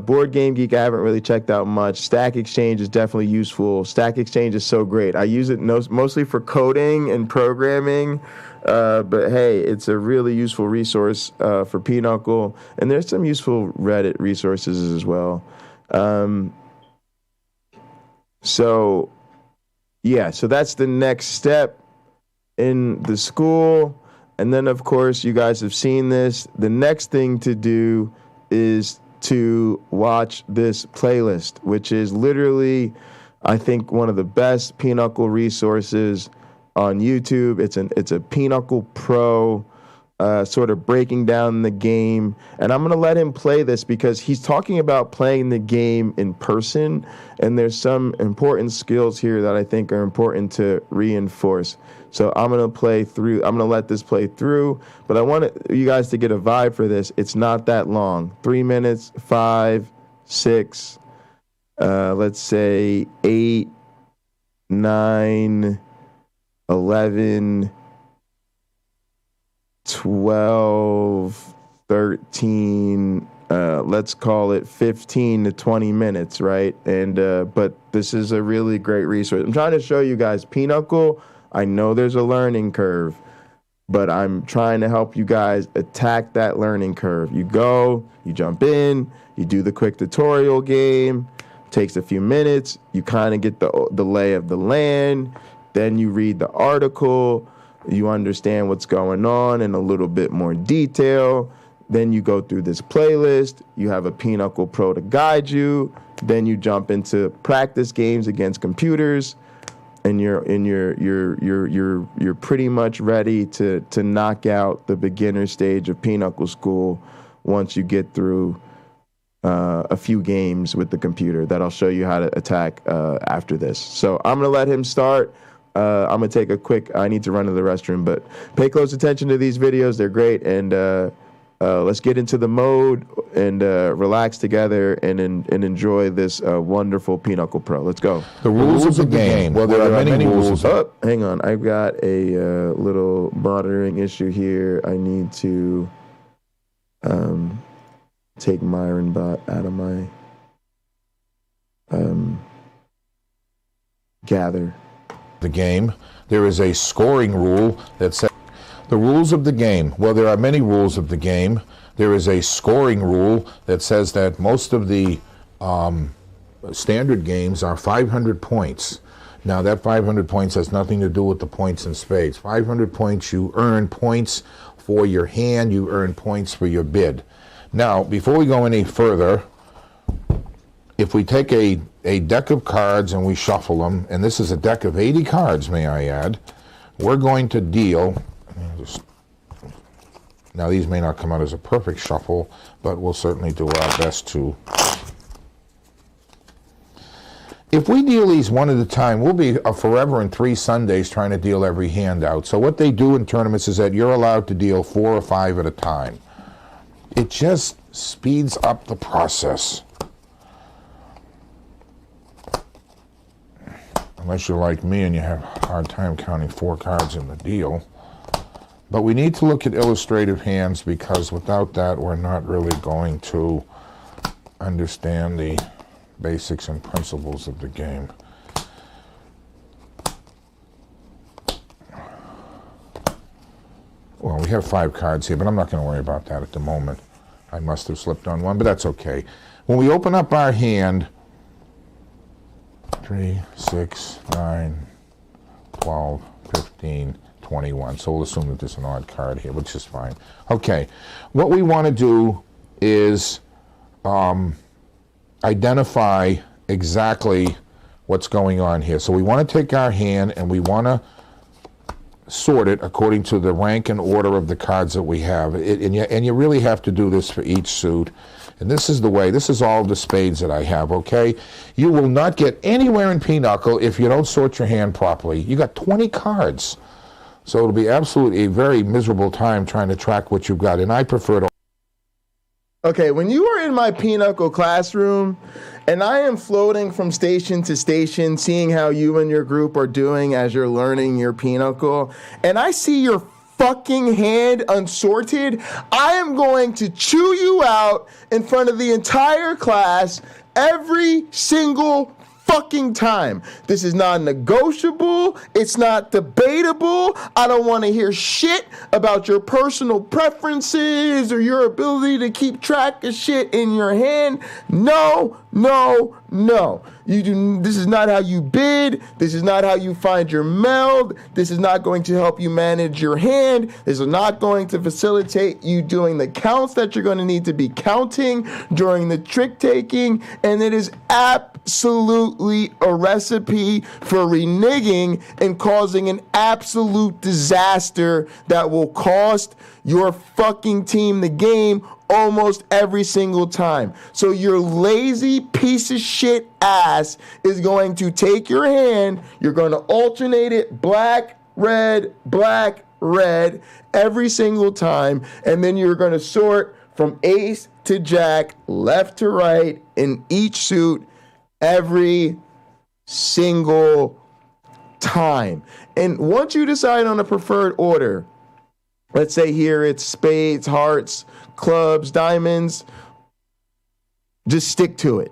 Board Game Geek, I haven't really checked out much. Stack Exchange is definitely useful. Stack Exchange is so great. I use it mostly for coding and programming. But hey, it's a really useful resource for Pinochle. And there's some useful Reddit resources as well. So that's the next step in the school. And then, of course, you guys have seen this. The next thing to do is to watch this playlist, which is literally, I think, one of the best Pinochle resources on YouTube. It's a Pinochle Pro sort of breaking down the game. And I'm going to let him play this because he's talking about playing the game in person. And there's some important skills here that I think are important to reinforce. So I'm going to let this play through. But I want you guys to get a vibe for this. It's not that long. 3 minutes, 5, 6, let's say 8, 9, 11, 12, 13, let's call it 15 to 20 minutes, right? And but this is a really great resource. I'm trying to show you guys Pinochle. I know there's a learning curve, but I'm trying to help you guys attack that learning curve. You jump in, you do the quick tutorial game, takes a few minutes, you kind of get the lay of the land, then you read the article, you understand what's going on in a little bit more detail. Then you go through this playlist. You have a Pinochle Pro to guide you. Then you jump into practice games against computers, and you're pretty much ready to knock out the beginner stage of Pinochle School once you get through a few games with the computer that I'll show you how to attack after this. So I'm gonna let him start. I'm going to take a quick, I need to run to the restroom, but pay close attention to these videos. They're great. And let's get into the mode and relax together and enjoy this wonderful Pinochle Pro. Let's go. The rules of the game. Well, there are many rules. Oh, hang on. I've got a little monitoring issue here. I need to take MyronBot out of my gather. The game. There is a scoring rule that says the rules of the game. Well, there are many rules of the game. There is a scoring rule that says that most of the standard games are 500 points. Now, that 500 points has nothing to do with the points in spades. 500 points, you earn points for your hand, you earn points for your bid. Now, before we go any further, if we take a deck of cards and we shuffle them, and this is a deck of 80 cards, may I add, we're going to deal, now these may not come out as a perfect shuffle, but we'll certainly do our best to. If we deal these one at a time, we'll be forever in 3 Sundays trying to deal every hand out. So what they do in tournaments is that you're allowed to deal 4 or 5 at a time. It just speeds up the process. Unless you're like me and you have a hard time counting 4 cards in the deal. But we need to look at illustrative hands because without that we're not really going to understand the basics and principles of the game. Well, we have 5 cards here, but I'm not going to worry about that at the moment. I must have slipped on one, but that's okay. When we open up our hand, 3, 6, 9, 12, 15, 21. So we'll assume that there's an odd card here, which is fine. Okay, what we want to do is identify exactly what's going on here. So we want to take our hand and we want to sort it according to the rank and order of the cards that we have. And you really have to do this for each suit. And this is the way, this is all the spades that I have, okay? You will not get anywhere in Pinochle if you don't sort your hand properly. You got 20 cards. So it'll be absolutely a very miserable time trying to track what you've got. And I prefer to... Okay, when you are in my Pinochle classroom, and I am floating from station to station, seeing how you and your group are doing as you're learning your Pinochle, and I see your fucking hand unsorted, I am going to chew you out in front of the entire class every single fucking time. This is not negotiable. It's not debatable. I don't want to hear shit about your personal preferences or your ability to keep track of shit in your hand. No, no, no. This is not how you bid. This is not how you find your meld. This is not going to help you manage your hand. This is not going to facilitate you doing the counts that you're going to need to be counting during the trick taking. And it is absolutely a recipe for reneging and causing an absolute disaster that will cost your fucking team the game almost every single time. So your lazy piece of shit ass is going to take your hand, you're going to alternate it black, red, every single time, and then you're going to sort from ace to jack, left to right in each suit every single time. And once you decide on a preferred order, let's say here it's spades, hearts, clubs, diamonds, just stick to it.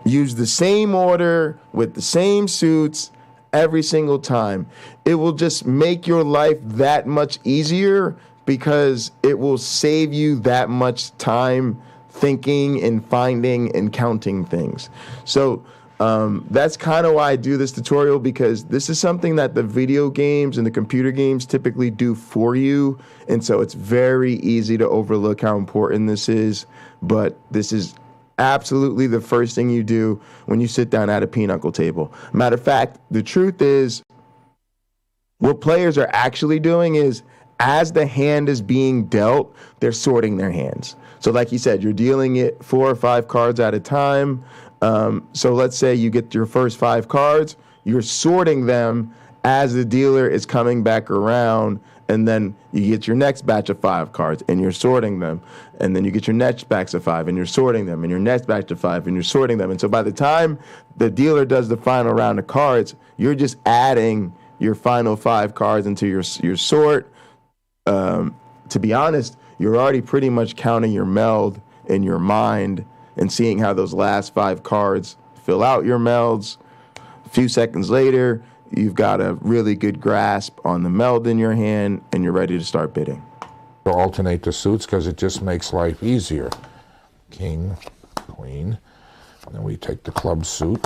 Use the same order with the same suits every single time. It will just make your life that much easier because it will save you that much time thinking and finding and counting things. So that's kind of why I do this tutorial, because this is something that the video games and the computer games typically do for you. And so it's very easy to overlook how important this is. But this is absolutely the first thing you do when you sit down at a Pinochle table. Matter of fact, the truth is, what players are actually doing is, as the hand is being dealt, they're sorting their hands. So like you said, you're dealing it 4 or 5 cards at a time. So let's say you get your first 5 cards, you're sorting them as the dealer is coming back around, and then you get your next batch of 5 cards and you're sorting them, and then you get your next batch of 5 and you're sorting them, and your next batch of 5 and you're sorting them. And so by the time the dealer does the final round of cards, you're just adding your final 5 cards into your sort. To be honest, you're already pretty much counting your meld in your mind and seeing how those last 5 cards fill out your melds. A few seconds later, you've got a really good grasp on the meld in your hand, and you're ready to start bidding. Alternate the suits because it just makes life easier. King, queen, and then we take the club suit.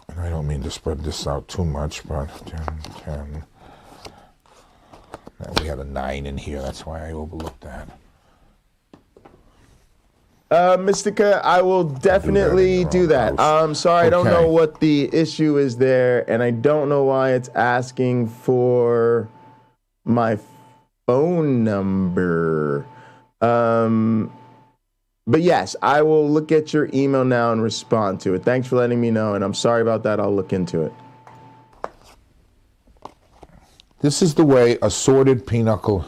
And I don't mean to spread this out too much, but 10, 10. We had a 9 in here, that's why I overlooked that. Mystica, I will definitely do that. I'm sorry, I don't know what the issue is there, and I don't know why it's asking for my phone number. But yes, I will look at your email now and respond to it. Thanks for letting me know, and I'm sorry about that. I'll look into it. This is the way a sorted Pinochle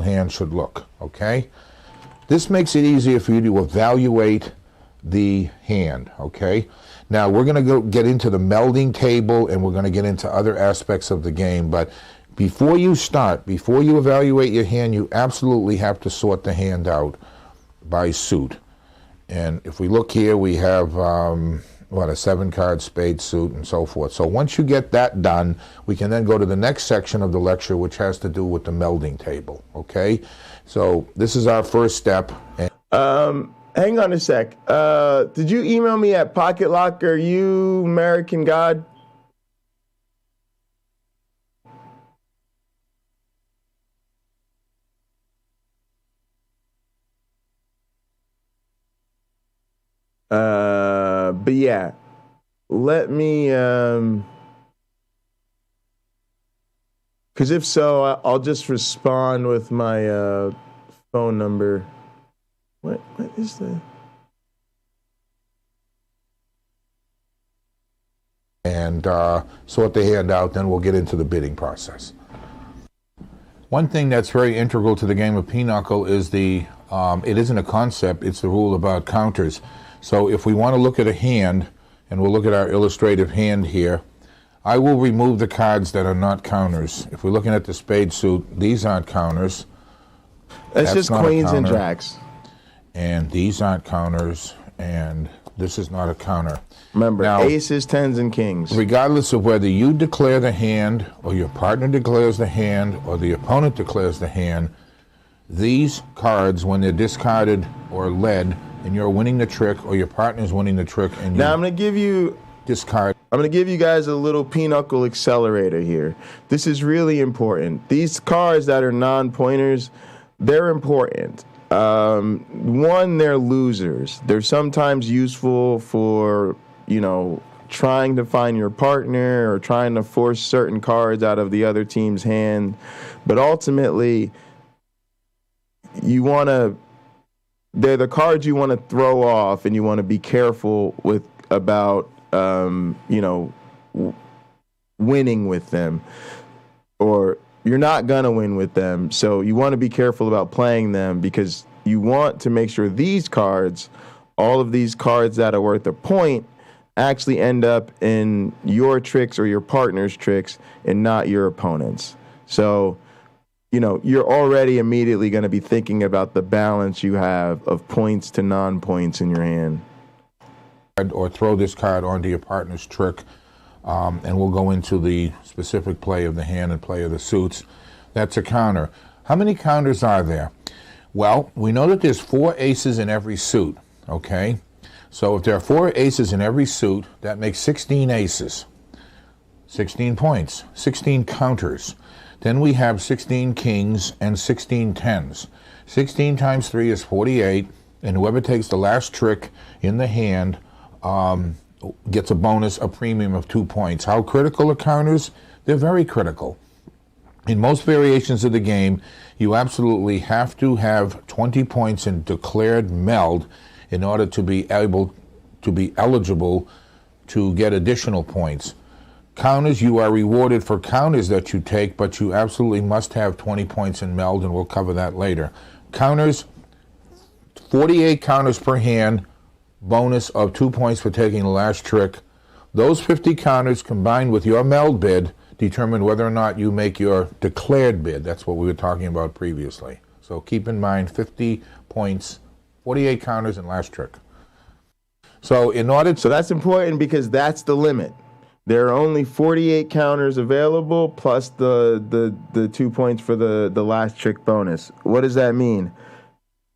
hand should look, okay? This makes it easier for you to evaluate the hand, okay? Now, we're going to get into the melding table, and we're going to get into other aspects of the game, but before you start, before you evaluate your hand, you absolutely have to sort the hand out by suit. And if we look here, we have, a 7-card spade suit and so forth. So once you get that done, we can then go to the next section of the lecture, which has to do with the melding table, okay? So this is our first step. Hang on a sec. Did you email me at Pocket Locker, you American God? But yeah, let me, because if so, I'll just respond with my phone number. What is the? And sort the hand out, then we'll get into the bidding process. One thing that's very integral to the game of Pinochle is it isn't a concept, it's the rule about counters. So if we want to look at a hand, and we'll look at our illustrative hand here, I will remove the cards that are not counters. If we're looking at the spade suit, these aren't counters. That's just queens and jacks. And these aren't counters, and this is not a counter. Remember, now, aces, tens, and kings. Regardless of whether you declare the hand, or your partner declares the hand, or the opponent declares the hand, these cards, when they're discarded or led, and you're winning the trick, or your partner's winning the trick, and now I'm going to give you discard. I'm going to give you guys a little Pinochle accelerator here. This is really important. These cards that are non-pointers, they're important. One, they're losers. They're sometimes useful for, trying to find your partner or trying to force certain cards out of the other team's hand. But ultimately, they're the cards you want to throw off, and you want to be careful about winning with them, or you're not going to win with them. So you want to be careful about playing them, because you want to make sure these cards, all of these cards that are worth a point, actually end up in your tricks or your partner's tricks and not your opponent's. So, you're already immediately going to be thinking about the balance you have of points to non-points in your hand. Or throw this card onto your partner's trick, and we'll go into the specific play of the hand and play of the suits. That's a counter. How many counters are there? Well, we know that there's 4 aces in every suit, okay? So if there are 4 aces in every suit, that makes 16 aces, 16 points, 16 counters. Then we have 16 kings and 16 tens. 16 times 3 is 48, and whoever takes the last trick in the hand gets a bonus, a premium of 2 points. How critical are counters? They're very critical. In most variations of the game, you absolutely have to have 20 points in declared meld in order to be eligible to get additional points. Counters, you are rewarded for counters that you take, but you absolutely must have 20 points in meld, and we'll cover that later. Counters, 48 counters per hand, bonus of 2 points for taking the last trick. Those 50 counters combined with your meld bid determine whether or not you make your declared bid. That's what we were talking about previously. So keep in mind 50 points, 48 counters, and last trick. So that's important, because that's the limit. There are only 48 counters available, plus the 2 points for the last trick bonus. What does that mean?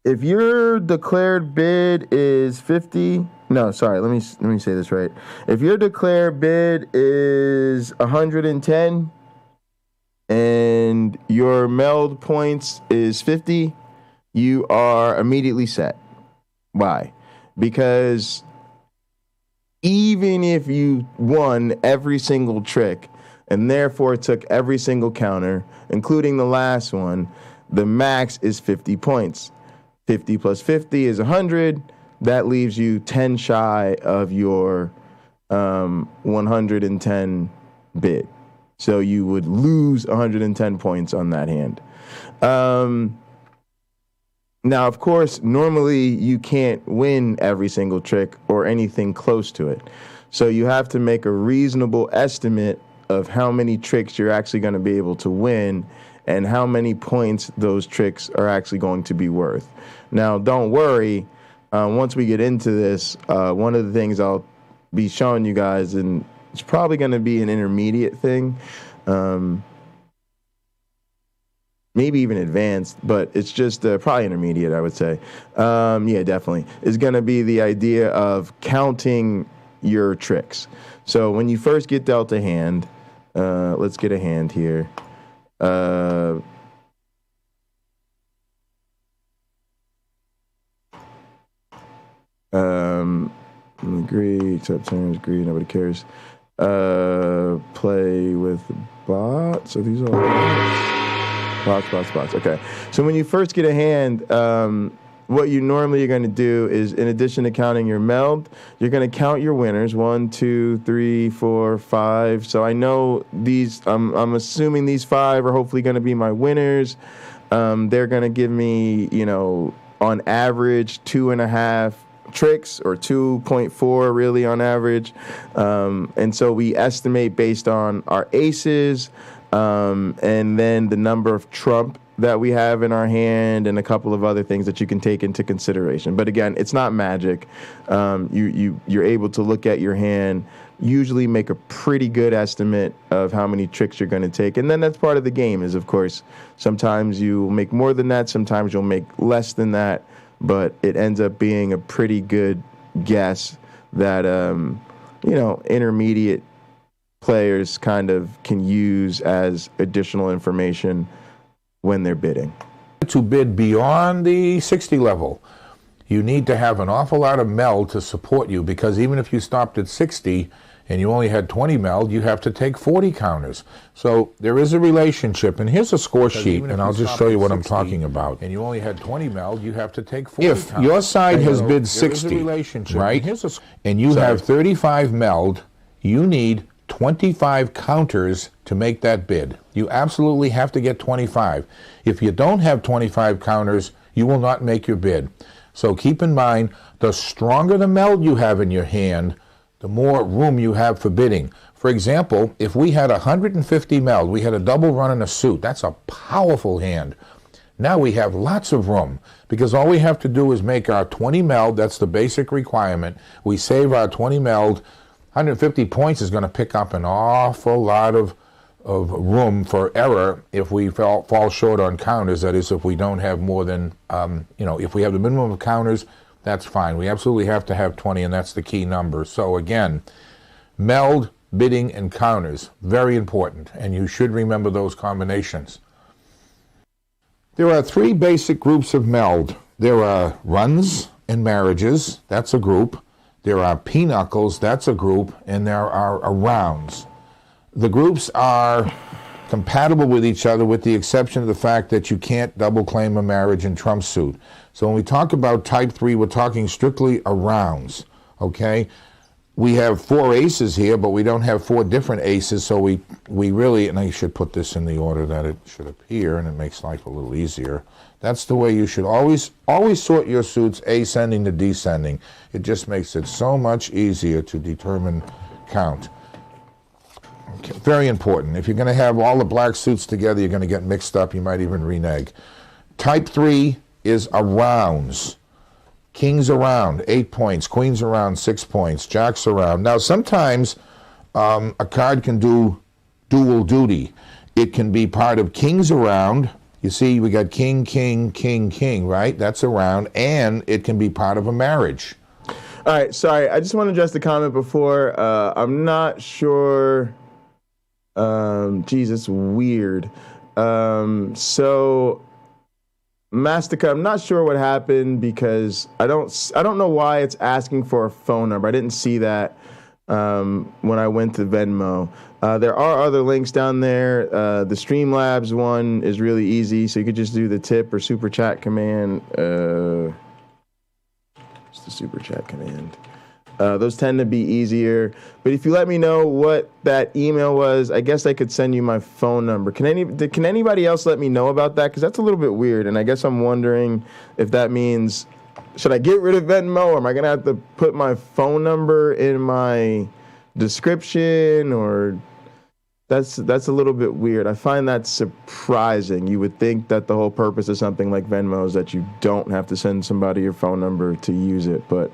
If your declared bid is 50, no, sorry, let me say this right. If your declared bid is 110 and your meld points is 50, you are immediately set. Why? Because even if you won every single trick and therefore took every single counter, including the last one, the max is 50 points. 50 plus 50 is 100. That leaves you 10 shy of your 110 bid. So you would lose 110 points on that hand. Now, of course, normally you can't win every single trick or anything close to it. So you have to make a reasonable estimate of how many tricks you're actually going to be able to win and how many points those tricks are actually going to be worth. Now, don't worry. Once we get into this, one of the things I'll be showing you guys, and it's probably going to be an intermediate thing. maybe even advanced, but it's just probably intermediate, I would say. Yeah, definitely. Is going to be the idea of counting your tricks. So when you first get dealt a hand, let's get a hand here. Agree, accept terms, agree, nobody cares. Play with bots. Are these all bots? Okay. So when you first get a hand, what you normally are going to do is, in addition to counting your meld, you're going to count your winners. 1, 2, 3, 4, 5. So I know these, I'm assuming these 5 are hopefully going to be my winners. They're going to give me, on average, 2.5 tricks, or 2.4 really on average. And so we estimate based on our aces, and then the number of trump that we have in our hand, and a couple of other things that you can take into consideration. But again, it's not magic. You're able to look at your hand, usually make a pretty good estimate of how many tricks you're going to take. And then that's part of the game is, of course, sometimes you'll make more than that, sometimes you'll make less than that, but it ends up being a pretty good guess that, intermediate players kind of can use as additional information when they're bidding. To bid beyond the 60 level, you need to have an awful lot of meld to support you, because even if you stopped at 60 and you only had 20 meld, you have to take 40 counters. So there is a relationship, and here's a score sheet, and I'll just show you what I'm talking about. And you only had 20 meld, you have to take 40 counters. If your side has bid 60, right, and you have 35 meld, you need 25 counters to make that bid. You absolutely have to get 25. If you don't have 25 counters, you will not make your bid. So keep in mind, the stronger the meld you have in your hand, the more room you have for bidding. For example, if we had 150 meld, we had a double run and a suit, that's a powerful hand. Now we have lots of room, because all we have to do is make our 20 meld, that's the basic requirement. We save our 20 meld. 150 points is going to pick up an awful lot of room for error if we fall short on counters. That is, if we don't have more than, if we have the minimum of counters, that's fine. We absolutely have to have 20, and that's the key number. So again, meld, bidding, and counters, very important, and you should remember those combinations. There are 3 basic groups of meld. There are runs and marriages, that's a group. There are Pinocles, that's a group, and there are rounds. The groups are compatible with each other with the exception of the fact that you can't double claim a marriage in trump suit. So when we talk about type 3, we're talking strictly a rounds, okay? We have 4 aces here, but we don't have 4 different aces, so we really, and I should put this in the order that it should appear, and it makes life a little easier. That's the way you should always sort your suits ascending to descending. It just makes it so much easier to determine count. Okay, very important. If you're going to have all the black suits together, you're going to get mixed up. You might even renege. Type 3 is a rounds. Kings around, 8 points. Queens around, 6 points. Jacks around. Now, sometimes a card can do dual duty. It can be part of kings around. You see, we got king, king, king, king, right? That's a round, and it can be part of a marriage. All right, sorry, I just want to address the comment before. I'm not sure. Geez, it's weird. So, Mastica, I'm not sure what happened because I don't know why it's asking for a phone number. I didn't see that when I went to Venmo. There are other links down there. The Streamlabs one is really easy, so you could just do the tip or super chat command. It's the super chat command. Those tend to be easier. But if you let me know what that email was, I guess I could send you my phone number. Can anybody else let me know about that? Because that's a little bit weird, and I guess I'm wondering if that means, should I get rid of Venmo, or am I going to have to put my phone number in my description, or that's a little bit weird. I find that surprising. You would think that the whole purpose of something like Venmo is that you don't have to send somebody your phone number to use it, but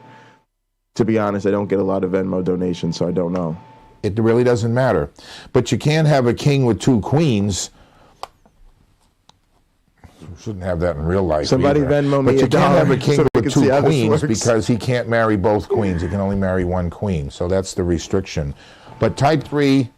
to be honest, I don't get a lot of Venmo donations, so I don't know. It really doesn't matter. But you can't have a king with 2 queens shouldn't have that in real life. Somebody either. Venmo me But you $1 can't have a king so we with can see 2 how this queens works. because he can't marry both queens. He can only marry 1 queen. So that's the restriction. But type 3,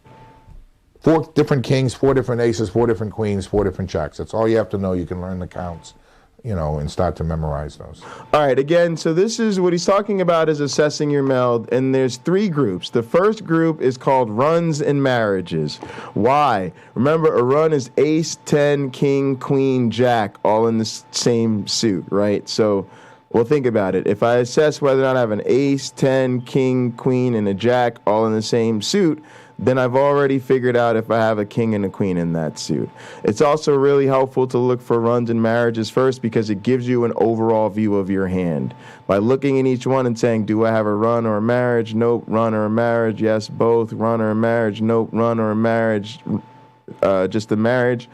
4 different kings, 4 different aces, 4 different queens, 4 different jacks. That's all you have to know. You can learn the counts, you know, and start to memorize those. All right, again, so this is what he's talking about is assessing your meld, and there's 3 groups. The first group is called runs and marriages. Why? Remember, a run is ace, 10, king, queen, jack, all in the same suit, right? So, well, think about it. If I assess whether or not I have an ace, 10, king, queen, and a jack all in the same suit, then I've already figured out if I have a king and a queen in that suit. It's also really helpful to look for runs and marriages first because it gives you an overall view of your hand. By looking at each one and saying, do I have a run or a marriage? Nope, run or a marriage? Yes, both. Run or a marriage? Nope, run or a marriage? Just a marriage.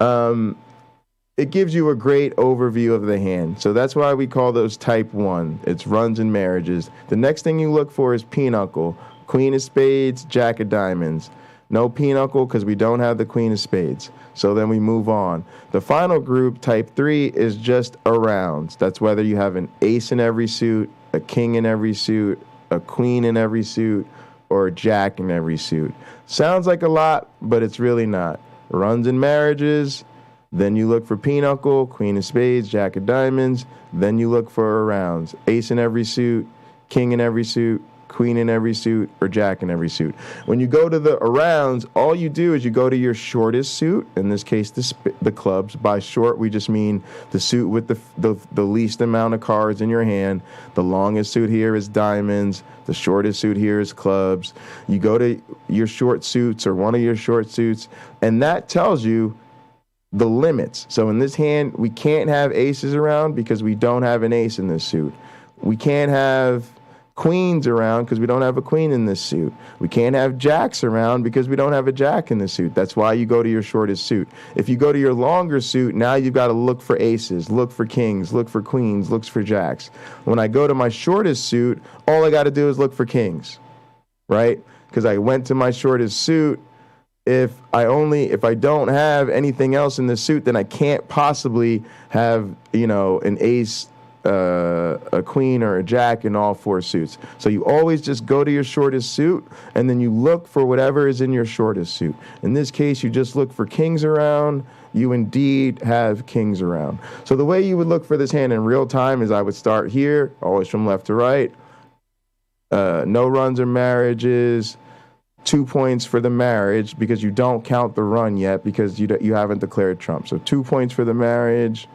It gives you a great overview of the hand. So that's why we call those type 1. It's runs and marriages. The next thing you look for is pinochle. Queen of spades, jack of diamonds. No pinochle because we don't have the queen of spades. So then we move on. The final group, type 3, is just arounds. That's whether you have an ace in every suit, a king in every suit, a queen in every suit, or a jack in every suit. Sounds like a lot, but it's really not. Runs and marriages, then you look for pinochle, queen of spades, jack of diamonds, then you look for arounds. Ace in every suit, king in every suit, queen in every suit, or jack in every suit. When you go to the arounds, all you do is you go to your shortest suit, in this case the clubs. By short, we just mean the suit with the least amount of cards in your hand. The longest suit here is diamonds. The shortest suit here is clubs. You go to your short suits or one of your short suits, and that tells you the limits. So in this hand, we can't have aces around because we don't have an ace in this suit. We can't have queens around because we don't have a queen in this suit. We can't have jacks around because we don't have a jack in this suit. That's why you go to your shortest suit. If you go to your longer suit, now you've got to look for aces, look for kings, look for queens, look for jacks. When I go to my shortest suit, all I got to do is look for kings, right? Because I went to my shortest suit. If I don't have anything else in the suit, then I can't possibly have, an ace, a queen, or a jack in all 4 suits. So you always just go to your shortest suit, and then you look for whatever is in your shortest suit. In this case, you just look for kings around. You indeed have kings around. So the way you would look for this hand in real time is I would start here, always from left to right. No runs or marriages. 2 points for the marriage because you don't count the run yet because you haven't declared trump. So 2 points for the marriage,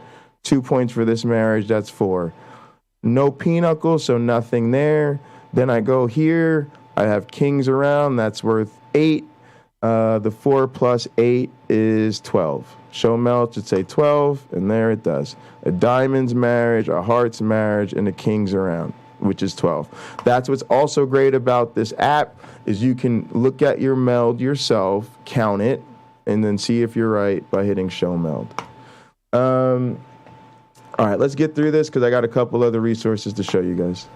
2 points for this marriage, that's 4. No pinochle, so nothing there. Then I go here, I have kings around, that's worth 8. The 4 plus 8 is 12. Show melt should say 12, and there it does. A diamonds marriage, a hearts marriage, and a kings around, which is 12. That's what's also great about this app is you can look at your meld yourself, count it, and then see if you're right by hitting show meld. All right, let's get through this because I got a couple other resources to show you guys.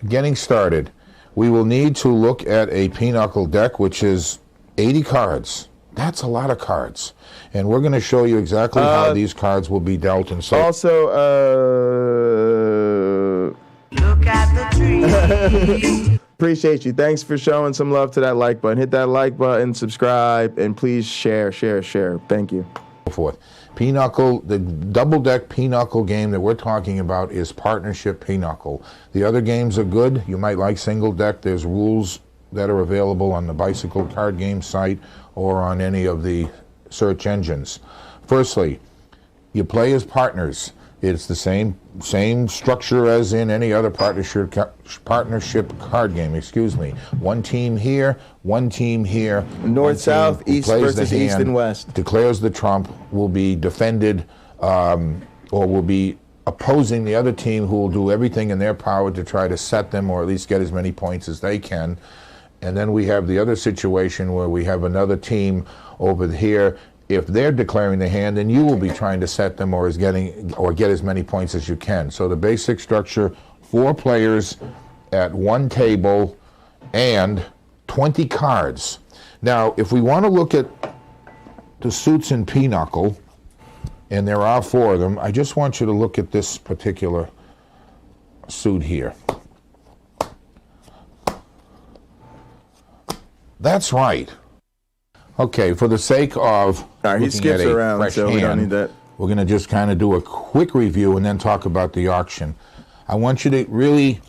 Getting started, we will need to look at a pinochle deck, which is 80 cards. That's a lot of cards. And we're going to show you exactly how these cards will be dealt and so. Also, Look at the tree. appreciate you. Thanks for showing some love to that like button. Hit that like button, subscribe, and please share. Thank you. Forth. Pinochle, the double deck pinochle game that we're talking about is partnership pinochle. The other games are good. You might like single deck. There's rules that are available on the Bicycle card game site or on any of the search engines. Firstly, you play as partners. It's the same structure as in any other partnership card game. One team here, one team here. North, south, east versus east and west. Declares the trump, will be defended or will be opposing the other team, who will do everything in their power to try to set them or at least get as many points as they can. And then we have the other situation where we have another team over here. If they're declaring the hand, then you will be trying to set them or get as many points as you can. So the basic structure: 4 players at one table and 20 cards. Now, if we want to look at the suits in pinochle, and there are 4 of them. I just want you to look at this particular suit here. That's right. Okay, for the sake of he skips around, so we don't need that. We're going to just kind of do a quick review and then talk about the auction. I want you to really,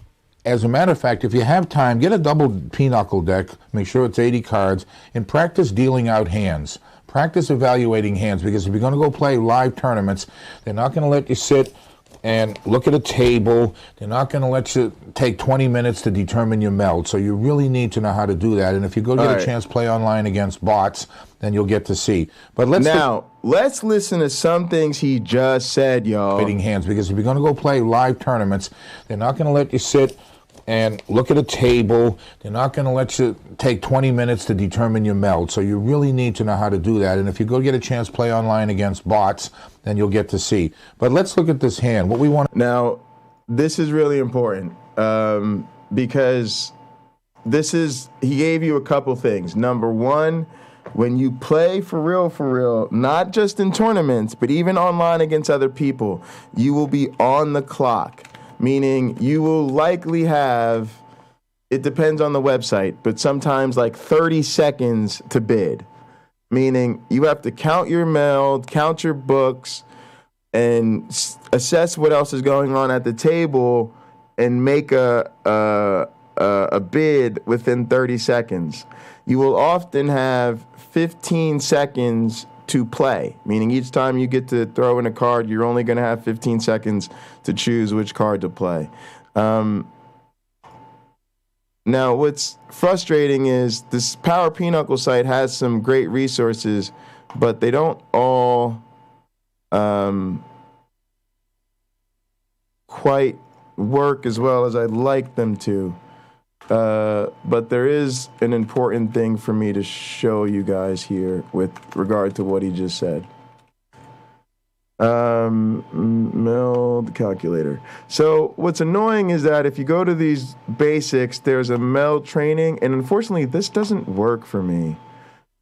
as a matter of fact, if you have time, get a double Pinochle deck, make sure it's 80 cards, and practice dealing out hands. Practice evaluating hands, because if you're going to go play live tournaments, they're not going to let you sit and look at a table. They're not going to let you take 20 minutes to determine your meld. So you really need to know how to do that. And if you go get a chance to play online against bots, then you'll get to see. But let's listen to some things he just said, y'all. Hands, because if you're going to go play live tournaments, they're not going to let you sit and look at a table. They're not going to let you take 20 minutes to determine your meld. So you really need to know how to do that. And if you go get a chance to play online against bots, then you'll get to see. But let's look at this hand. What we want now, this is really important because he gave you a couple things. Number one, when you play for real, not just in tournaments, but even online against other people, you will be on the clock. Meaning you will likely have, it depends on the website, but sometimes like 30 seconds to bid. Meaning you have to count your meld, count your books, and assess what else is going on at the table and make a bid within 30 seconds. You will often have 15 seconds to play, meaning each time you get to throw in a card, you're only going to have 15 seconds to choose which card to play. Now, what's frustrating is this Power Pinochle site has some great resources, but they don't all quite work as well as I'd like them to. But there is an important thing for me to show you guys here with regard to what he just said. Meld calculator. So what's annoying is that if you go to these basics, there's a meld training, and unfortunately this doesn't work for me.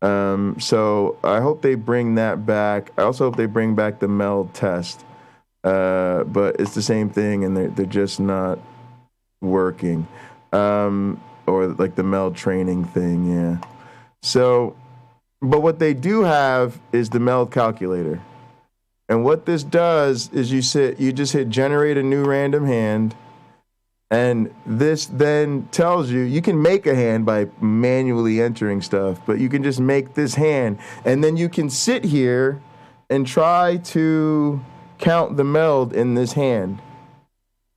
So I hope they bring that back. I also hope they bring back the meld test. But it's the same thing, and they're just not working. Or like the meld training thing, yeah. So, but what they do have is the meld calculator. And what this does is you just hit generate a new random hand, and this then tells you can make a hand by manually entering stuff, but you can just make this hand, and then you can sit here and try to count the meld in this hand.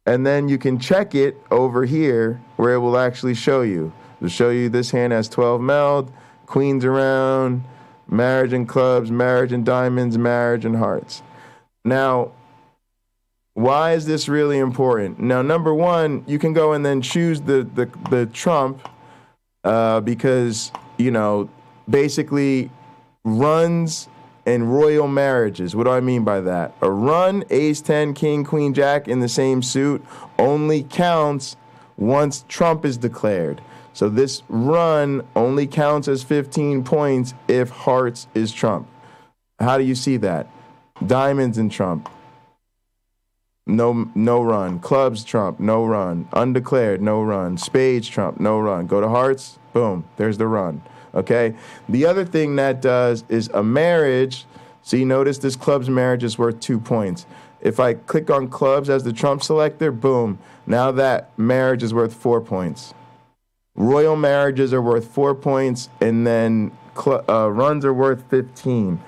And then you can check it over here where it will actually show you. It'll show you this hand has 12 meld, queens around, marriage and clubs, marriage and diamonds, marriage and hearts. Now, why is this really important? Now, number one, you can go and then choose the trump because, basically runs and royal marriages. What do I mean by that? A run, ace, 10, king, queen, jack in the same suit only counts once trump is declared. So this run only counts as 15 points if hearts is trump. How do you see that? Diamonds and trump. No run. Clubs trump, no run. Undeclared, no run. Spades trump, no run. Go to hearts, boom, there's the run. Okay? The other thing that does is a marriage. So you notice this club's marriage is worth 2 points. If I click on clubs as the trump selector, boom, now that marriage is worth 4 points. Royal marriages are worth 4 points, and then runs are worth 15.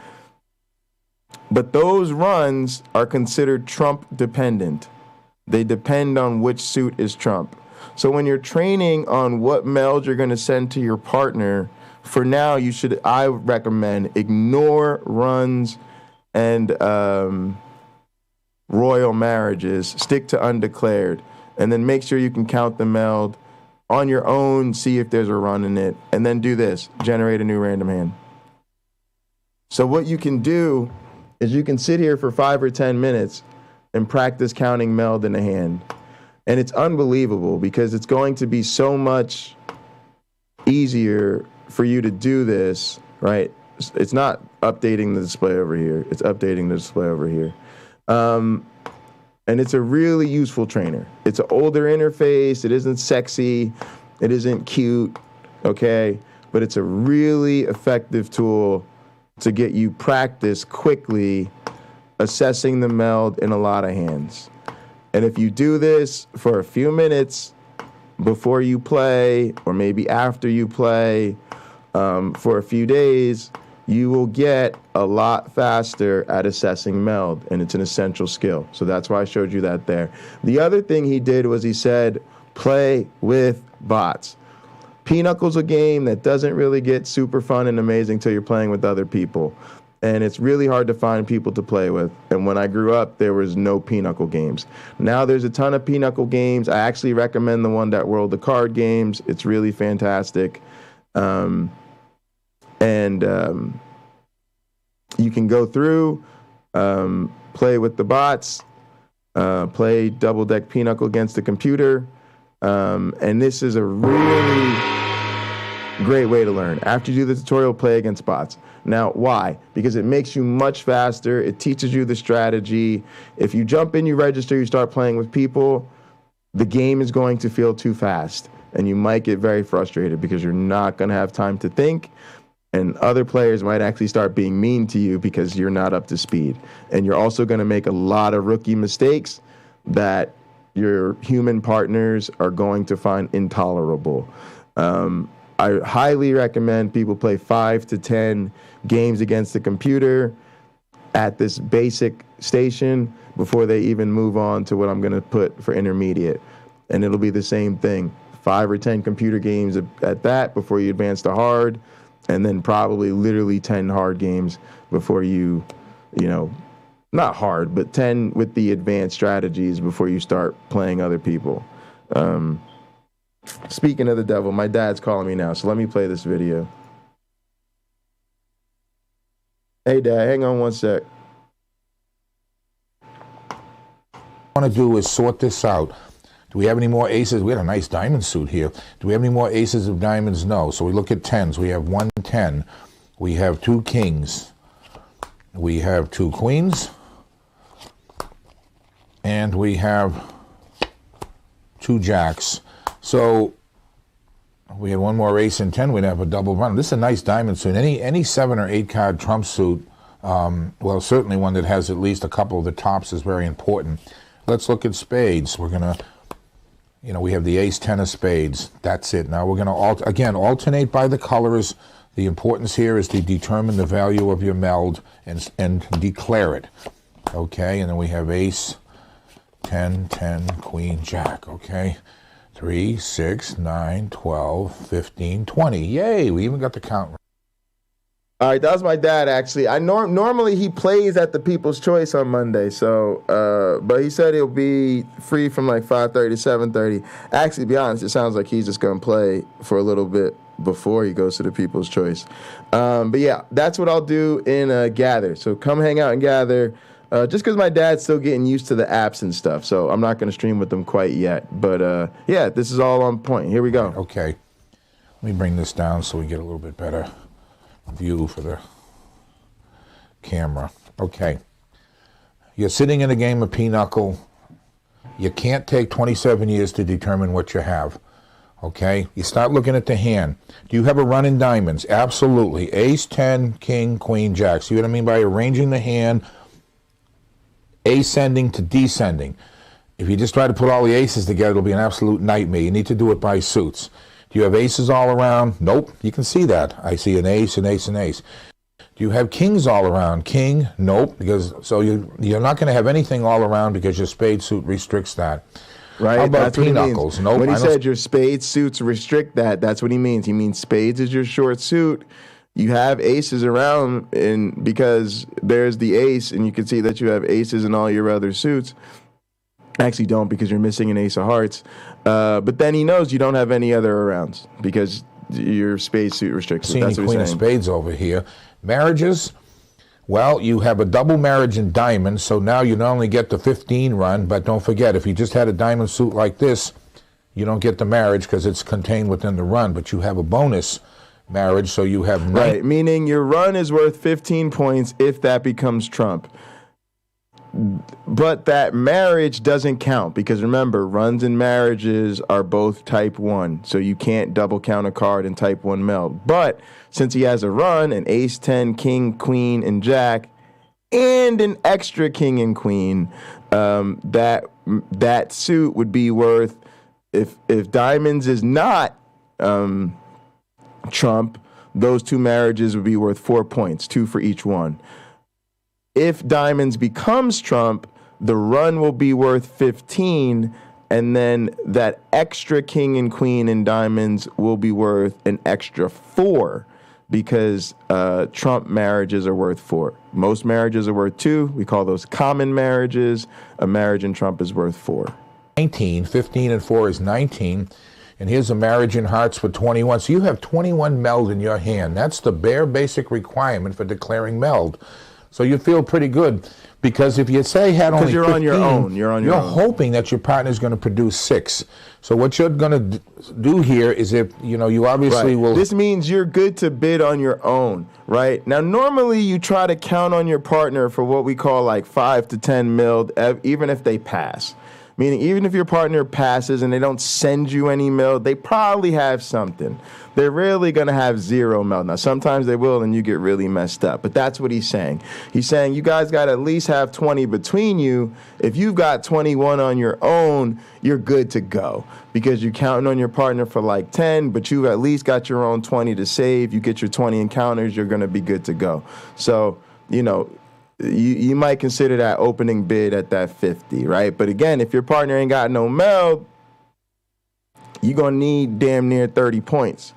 But those runs are considered trump dependent. They depend on which suit is trump. So when you're training on what meld you're going to send to your partner, for now, I recommend ignore runs and royal marriages. Stick to undeclared. And then make sure you can count the meld on your own, see if there's a run in it. And then do this, generate a new random hand. So what you can do is you can sit here for 5 or 10 minutes and practice counting meld in a hand. And it's unbelievable because it's going to be so much easier for you to do this, right? It's not updating the display over here. It's updating the display over here. And it's a really useful trainer. It's an older interface. It isn't sexy. It isn't cute, okay? But it's a really effective tool to get you practice quickly assessing the meld in a lot of hands. And if you do this for a few minutes before you play, or maybe after you play, for a few days, you will get a lot faster at assessing meld, and it's an essential skill. So that's why I showed you that there. The other thing he did was he said, play with bots. Pinocle's a game that doesn't really get super fun and amazing until you're playing with other people. And it's really hard to find people to play with. And when I grew up, there was no Pinochle games. Now there's a ton of Pinochle games. I actually recommend the one that World of Card Games. It's really fantastic. You can go through, play with the bots, play Double Deck Pinochle against the computer. And this is a really great way to learn. After you do the tutorial, play against bots. Now, why? Because it makes you much faster. It teaches you the strategy. If you jump in, you register, you start playing with people, the game is going to feel too fast. And you might get very frustrated because you're not going to have time to think. And other players might actually start being mean to you because you're not up to speed. And you're also going to make a lot of rookie mistakes that your human partners are going to find intolerable. I highly recommend people play 5 to 10 games against the computer at this basic station before they even move on to what I'm going to put for intermediate. And it'll be the same thing. 5 or 10 computer games at that before you advance to hard, and then probably literally 10 hard games before you not hard, but 10 with the advanced strategies before you start playing other people. Speaking of the devil, my dad's calling me now, so let me play this video. Hey, Dad, hang on one sec. What I want to do is sort this out. Do we have any more aces? We had a nice diamond suit here. Do we have any more aces of diamonds? No. So we look at tens. We have 1 10. We have 2 kings. We have 2 queens. And we have 2 jacks. So we had 1 more ace and 10. We'd have a double run. This is a nice diamond suit. Any 7 or 8 card trump suit, well, certainly one that has at least a couple of the tops is very important. Let's look at spades. We're going to, we have the ace 10 of spades. That's it. Now we're going to, again, alternate by the colors. The importance here is to determine the value of your meld and declare it. Okay, and then we have ace, 10, 10, queen, jack. Okay, 3, 6, 9, 12, 15, 20. Yay, we even got the count. All right, that was my dad, actually. Normally he plays at the People's Choice on Monday, so but he said he'll be free from like 5:30 to 7:30. Actually, to be honest, it sounds like he's just going to play for a little bit before he goes to the People's Choice. But yeah, that's what I'll do in Gather. So come hang out and Gather. Just because my dad's still getting used to the apps and stuff, so I'm not going to stream with them quite yet. But yeah, this is all on point. Here we go. Okay, let me bring this down so we get a little bit better view for the camera. Okay, you're sitting in a game of Pinochle. You can't take 27 years to determine what you have. Okay, you start looking at the hand. Do you have a run in diamonds? Absolutely. Ace, 10, king, queen, jack. See what I mean by arranging the hand, ascending to descending. If you just try to put all the aces together, it'll be an absolute nightmare. You need to do it by suits. Do you have aces all around? Nope. You can see that. I see an ace, an ace, an ace. Do you have kings all around? King? Nope. Because so you're not going to have anything all around because your spade suit restricts that. Right. How about that's Pinocles? Nope. When he said your spade suits restrict that, that's what he means. He means spades is your short suit. You have aces around, and because there's the ace, and you can see that you have aces in all your other suits. Actually don't, because you're missing an ace of hearts. But then he knows you don't have any other arounds because your spade suit restricts it. That's what queen he's saying. of spades over here. Marriages, well, you have a double marriage in diamonds, so now you not only get the 15 run, but don't forget, if you just had a diamond suit like this, you don't get the marriage because it's contained within the run, but you have a bonus marriage, so you have Right, meaning your run is worth 15 points if that becomes trump. But that marriage doesn't count because remember, runs and marriages are both type 1, so you can't double count a card in type 1 meld. But since he has a run, an ace, 10, king, queen, and jack, and an extra king and queen, that suit would be worth, if diamonds is not trump, those two marriages would be worth 4 points, 2 for each one. If diamonds becomes trump, the run will be worth 15, and then that extra king and queen in diamonds will be worth an extra 4 because trump marriages are worth 4. Most marriages are worth 2. We call those common marriages. A marriage in trump is worth 4. 19, 15 and 4 is 19. And here's a marriage in hearts for 21. So you have 21 meld in your hand. That's the bare basic requirement for declaring meld. So you feel pretty good because if you say had only 15, you're on your own. You're hoping that your partner is going to produce 6. So what you're going to do here is if, you obviously will... This means you're good to bid on your own, right? Now, normally you try to count on your partner for what we call like 5 to 10 meld, even if they pass. Meaning, even if your partner passes and they don't send you any meld, they probably have something. They're rarely going to have 0 meld. Now, sometimes they will, and you get really messed up. But that's what he's saying. He's saying you guys got to at least have 20 between you. If you've got 21 on your own, you're good to go because you're counting on your partner for like 10, but you've at least got your own 20 to save. You get your 20 encounters, you're going to be good to go. So, you might consider that opening bid at that 50, right? But again, if your partner ain't got no meld, you're going to need damn near 30 points.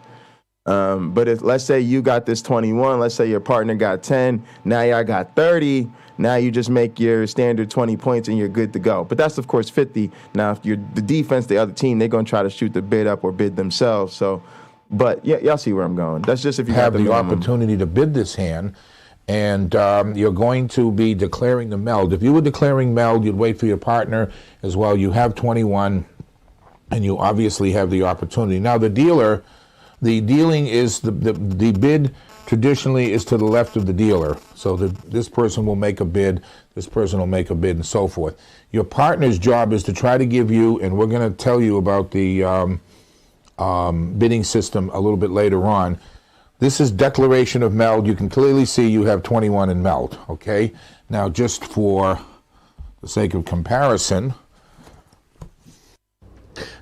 But if, let's say you got this 21, let's say your partner got 10, now y'all got 30, now you just make your standard 20 points and you're good to go. But that's, of course, 50. Now, if you're the defense, the other team, they're going to try to shoot the bid up or bid themselves. So, but yeah, y'all see where I'm going. That's just if you have the opportunity to bid this hand. And you're going to be declaring the meld. If you were declaring meld, you'd wait for your partner as well. You have 21, and you obviously have the opportunity. Now, the dealing is, the bid traditionally is to the left of the dealer. So this person will make a bid, this person will make a bid, and so forth. Your partner's job is to try to give you, and we're going to tell you about the bidding system a little bit later on. This is declaration of meld. You can clearly see you have 21 in meld, okay? Now, just for the sake of comparison,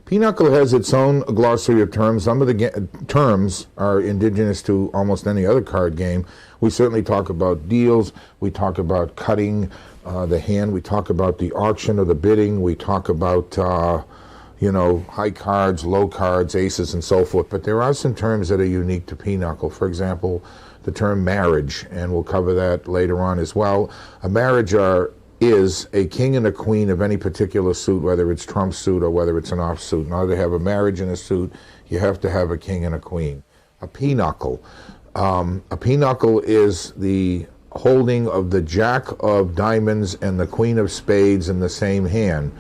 Pinochle has its own glossary of terms. Some of the terms are indigenous to almost any other card game. We certainly talk about deals. We talk about cutting the hand. We talk about the auction or the bidding. We talk about... high cards, low cards, aces, and so forth. But there are some terms that are unique to Pinochle. For example, the term marriage, and we'll cover that later on as well. A marriage is a king and a queen of any particular suit, whether it's trump suit or whether it's an offsuit. In order to have a marriage in a suit, you have to have a king and a queen. A pinochle. A pinochle is the holding of the jack of diamonds and the queen of spades in the same hand.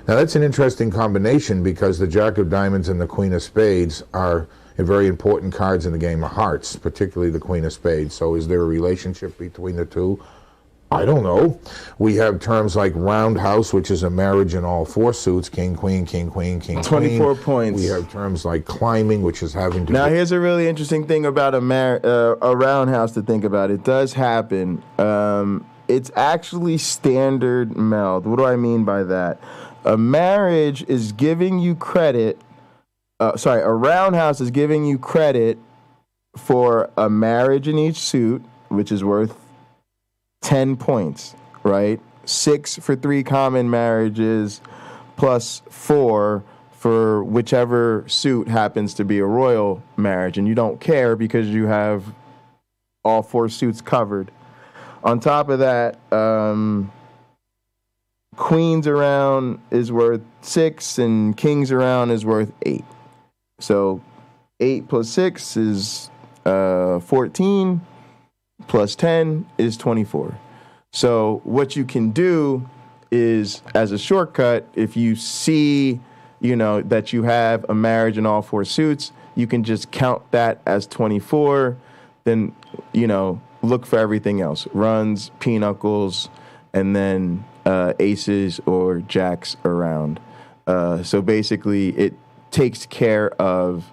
Now, that's an interesting combination because the Jack of Diamonds and the Queen of Spades are very important cards in the game of hearts, particularly the Queen of Spades. So is there a relationship between the two? I don't know. We have terms like roundhouse, which is a marriage in all 4 suits, king, queen, king, queen, king, 24 queen. points. We have terms like climbing, which is having to... Now, here's a really interesting thing about a roundhouse to think about. It does happen. It's actually standard meld. What do I mean by that? A marriage is giving you credit. A roundhouse is giving you credit for a marriage in each suit, which is worth 10 points, right? 6 for 3 common marriages, plus 4 for whichever suit happens to be a royal marriage. And you don't care because you have all 4 suits covered. On top of that, queens around is worth 6 and kings around is worth 8. So 8 plus 6 is 14, plus 10 is 24. So what you can do is, as a shortcut, if you see, that you have a marriage in all 4 suits, you can just count that as 24. Then, look for everything else. Runs, pinocchles, and then aces or jacks around. So basically, it takes care of,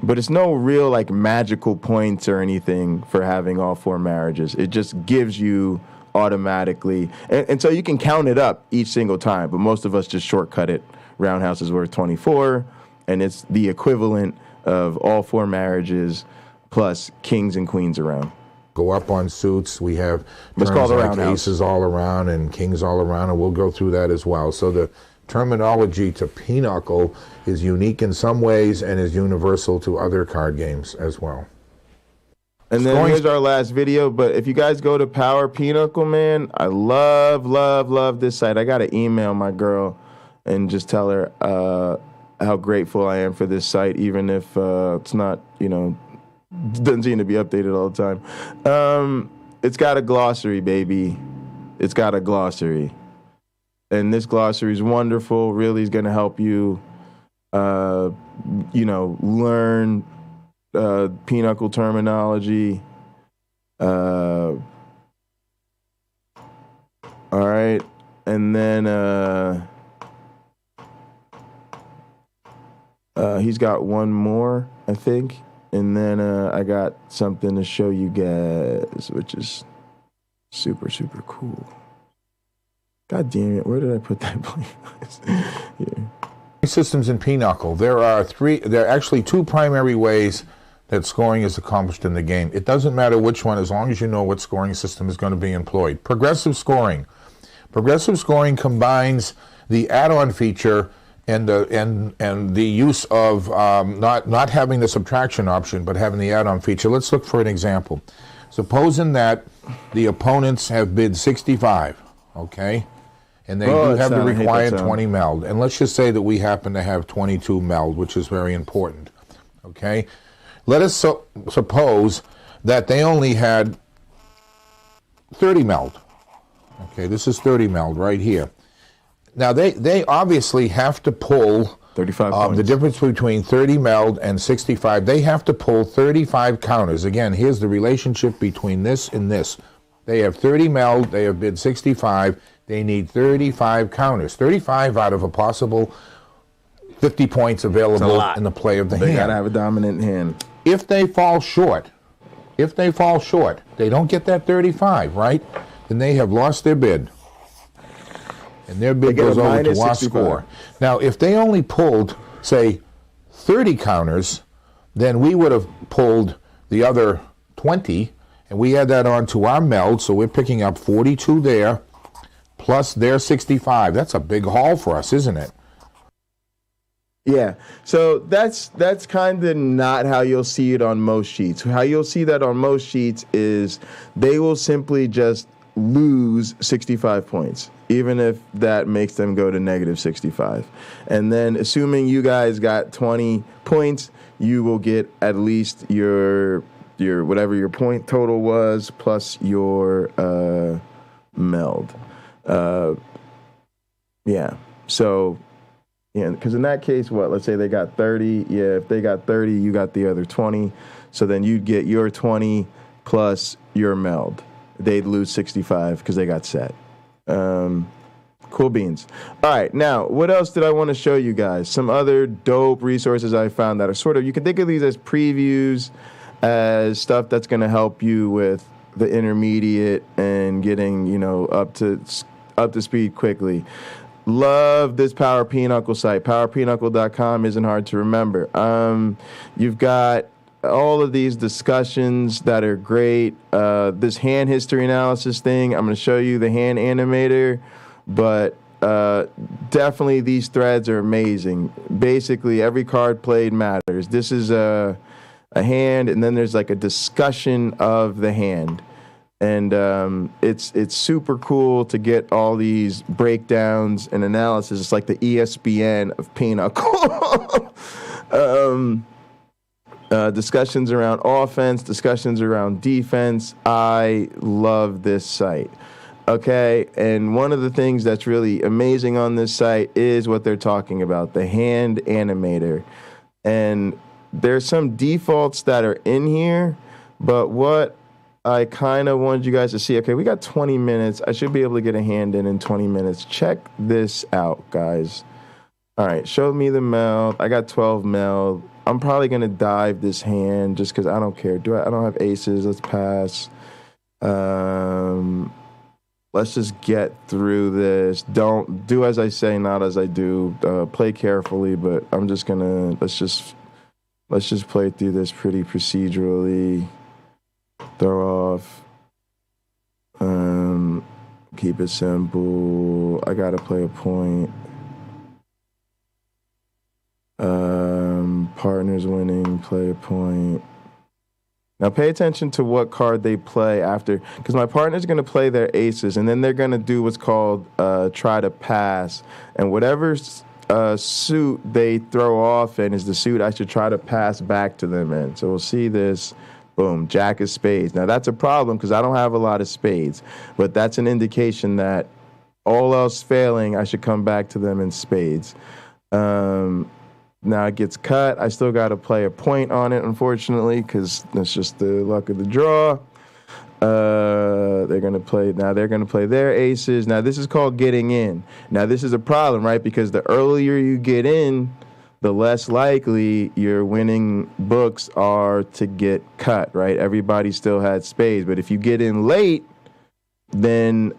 but it's no real like magical points or anything for having all 4 marriages. It just gives you automatically, and so you can count it up each single time, but most of us just shortcut it. Roundhouse is worth 24, and it's the equivalent of all 4 marriages plus kings and queens around. Go up on suits. We have Let's terms call the like roundhouse. aces all around and kings all around, and we'll go through that as well. So the terminology to Pinochle is unique in some ways and is universal to other card games as well. And then here's our last video, but if you guys go to Power Pinochle, man, I love this site. I got to email my girl and just tell her how grateful I am for this site, even if it's not, doesn't seem to be updated all the time. It's got a glossary, baby. It's got a glossary. And this glossary is wonderful, really is going to help you, learn Pinochle terminology. All right. And then he's got one more, I think. And then I got something to show you guys, which is super, super cool. God damn it, where did I put that playlist? Here. Systems in Pinochle. There are actually 2 primary ways that scoring is accomplished in the game. It doesn't matter which one, as long as you know what scoring system is going to be employed. Progressive scoring. Progressive scoring combines the add-on feature and the use of not having the subtraction option, but having the add-on feature. Let's look for an example. Supposing that the opponents have bid 65, okay? And they do have the required 20 meld. And let's just say that we happen to have 22 meld, which is very important, okay? Let us suppose that they only had 30 meld. Okay, this is 30 meld right here. Now, they obviously have to pull 35 points. The difference between 30 meld and 65. They have to pull 35 counters. Again, here's the relationship between this and this. They have 30 meld. They have bid 65. They need 35 counters. 35 out of a possible 50 points available in the play of the hand. They got to have a dominant hand. If they fall short, they don't get that 35, right? Then they have lost their bid. And their bid goes over to our score. Now, if they only pulled, say, 30 counters, then we would have pulled the other 20, and we add that on to our meld, so we're picking up 42 there, plus their 65. That's a big haul for us, isn't it? Yeah, so that's kind of not how you'll see it on most sheets. How you'll see that on most sheets is they will simply just lose 65 points, even if that makes them go to negative 65. And then assuming you guys got 20 points, you will get at least your whatever your point total was plus your meld. So, yeah, because in that case, let's say they got 30. Yeah, if they got 30, you got the other 20. So then you'd get your 20 plus your meld. They'd lose 65 because they got set. Cool beans. All right, now, what else did I want to show you guys? Some other dope resources I found that are sort of, you can think of these as previews, as stuff that's going to help you with the intermediate and getting, up to speed quickly. Love this Power Pinochle site. PowerPinochle.com isn't hard to remember. You've got all of these discussions that are great. This hand history analysis thing, I'm going to show you the hand animator, but definitely these threads are amazing. Basically, every card played matters. This is a hand, and then there's like a discussion of the hand. And it's super cool to get all these breakdowns and analysis. It's like the ESPN of Pinochle. Discussions around offense, discussions around defense. I love this site. Okay, and one of the things that's really amazing on this site is what they're talking about, the hand animator. And there's some defaults that are in here, but what I kind of wanted you guys to see, okay, we got 20 minutes. I should be able to get a hand in 20 minutes. Check this out, guys. All right, show me the meld. I got 12 meld. I'm probably going to dive this hand just because I don't care. I don't have aces. Let's pass. Let's just get through this. Don't do as I say, not as I do. Play carefully, but I'm just going to, let's just play through this pretty procedurally. Throw off. Keep it simple. I got to play a point. Partners winning, play a point. Now pay attention to what card they play after, because my partner's going to play their aces, and then they're going to do what's called try to pass. And whatever suit they throw off in is the suit I should try to pass back to them in. So we'll see this. Boom, jack of spades. Now that's a problem because I don't have a lot of spades, but that's an indication that all else failing, I should come back to them in spades. Now it gets cut. I still got to play a point on it, unfortunately, because that's just the luck of the draw. They're going to play their aces. Now this is called getting in. Now this is a problem, right? Because the earlier you get in, the less likely your winning books are to get cut, right? Everybody still had spades, but if you get in late, then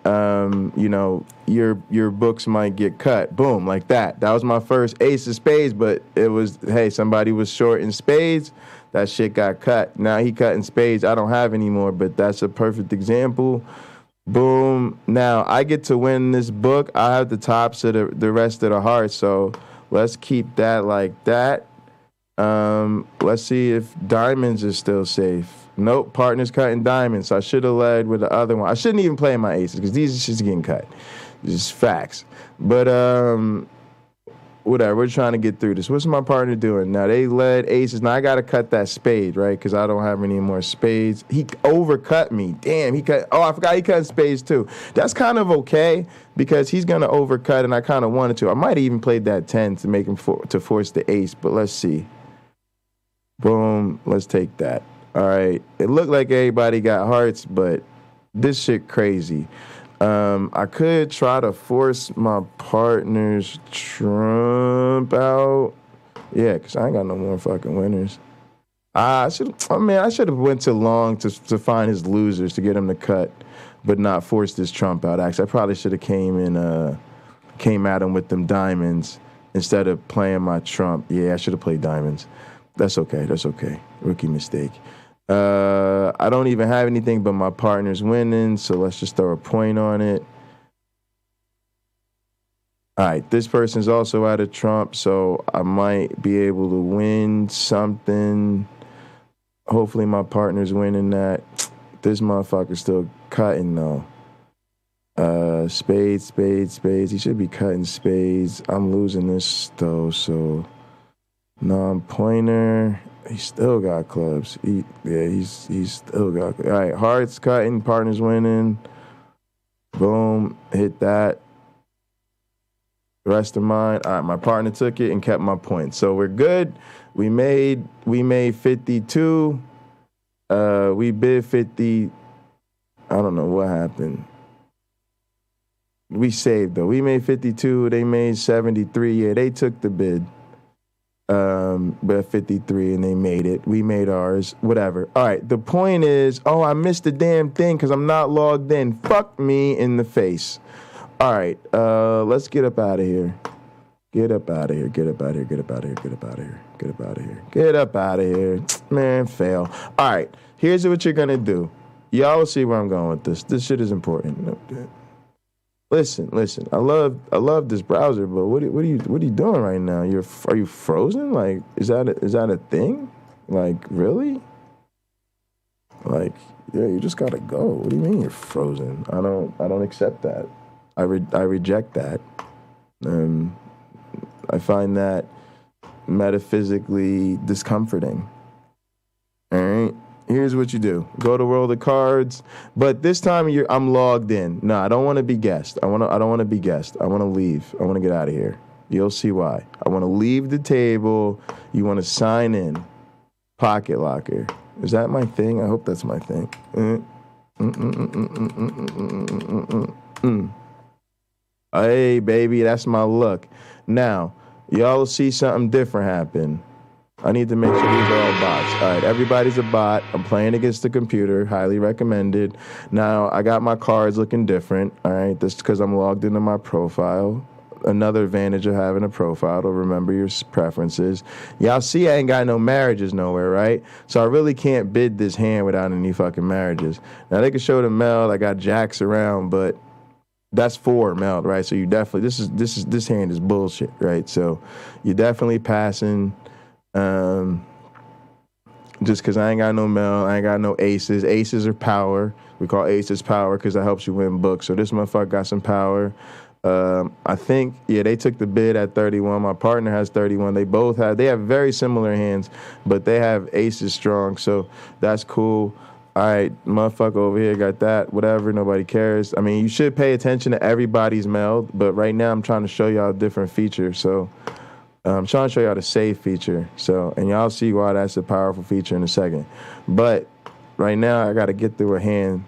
your books might get cut. Boom, like that. That was my first ace of spades, but it was, hey, somebody was short in spades. That shit got cut. Now he cut in spades. I don't have any more, but that's a perfect example. Boom. Now I get to win this book. I have the tops of the rest of the hearts, so let's keep that like that. Let's see if diamonds is still safe. Nope, partner's cutting diamonds. So I should have led with the other one. I shouldn't even play my aces because these are just getting cut. Just facts. But whatever, we're trying to get through this. What's my partner doing? Now they led aces. Now I got to cut that spade, right? Because I don't have any more spades. He overcut me. Damn, he cut. Oh, I forgot he cut spades too. That's kind of okay because he's going to overcut and I kind of wanted to. I might have even played that 10 to make him to force the ace, but let's see. Boom, let's take that. All right, it looked like everybody got hearts, but this shit crazy. I could try to force my partner's trump out. Yeah, because I ain't got no more fucking winners. I should have went too long to find his losers to get him to cut, but not force this trump out. Actually, I probably should have came at him with them diamonds instead of playing my trump. Yeah, I should have played diamonds. That's okay. Rookie mistake. I don't even have anything but my partner's winning, so let's just throw a point on it. All right, this person's also at a trump, so I might be able to win something. Hopefully my partner's winning that. This motherfucker's still cutting, though. Spades. He should be cutting spades. I'm losing this, though, so non-pointer. He still got clubs. He's still got. All right, hearts cutting, partners winning. Boom, hit that. The rest of mine. All right, my partner took it and kept my points. So we're good. We made 52. We bid 50. I don't know what happened. We saved though. We made 52. They made 73. Yeah, they took the bid. But 53 and they made it. We made ours. Whatever. All right. The point is, I missed the damn thing because I'm not logged in. Fuck me in the face. All right. Let's get up out of here. Get up out of here. Man, fail. All right. Here's what you're gonna do. Y'all will see where I'm going with this. This shit is important. Listen. I love this browser, but what are you doing right now? Are you frozen? Like, is that a thing? Like, really? Like, yeah, you just gotta go. What do you mean you're frozen? I don't accept that. I reject that. I find that metaphysically discomforting. All right. Here's what you do. Go to World of Cards. But this time I'm logged in. No, I don't want to be guest. I don't want to be guest. I want to leave. I want to get out of here. You'll see why. I want to leave the table. You want to sign in. Pocket locker. Is that my thing? I hope that's my thing. Hey, baby, that's my look. Now, y'all will see something different happen. I need to make sure these are all bots. All right, everybody's a bot. I'm playing against the computer. Highly recommended. Now, I got my cards looking different. All right, that's because I'm logged into my profile. Another advantage of having a profile to remember your preferences. Y'all see I ain't got no marriages nowhere, right? So I really can't bid this hand without any fucking marriages. Now, they can show the meld. I got jacks around, but that's 4 meld, right? So you definitely, this hand is bullshit, right? So you're definitely passing. Just because I ain't got no meld, I ain't got no aces. Aces are power. We call aces power because that helps you win books. So this motherfucker got some power. I think, they took the bid at 31. My partner has 31. They have very similar hands, but they have aces strong. So that's cool. All right, motherfucker over here got that, whatever, nobody cares. I mean, you should pay attention to everybody's meld, but right now I'm trying to show y'all a different feature. So I'm trying to show y'all the save feature. So, and y'all see why that's a powerful feature in a second. But right now I got to get through a hand.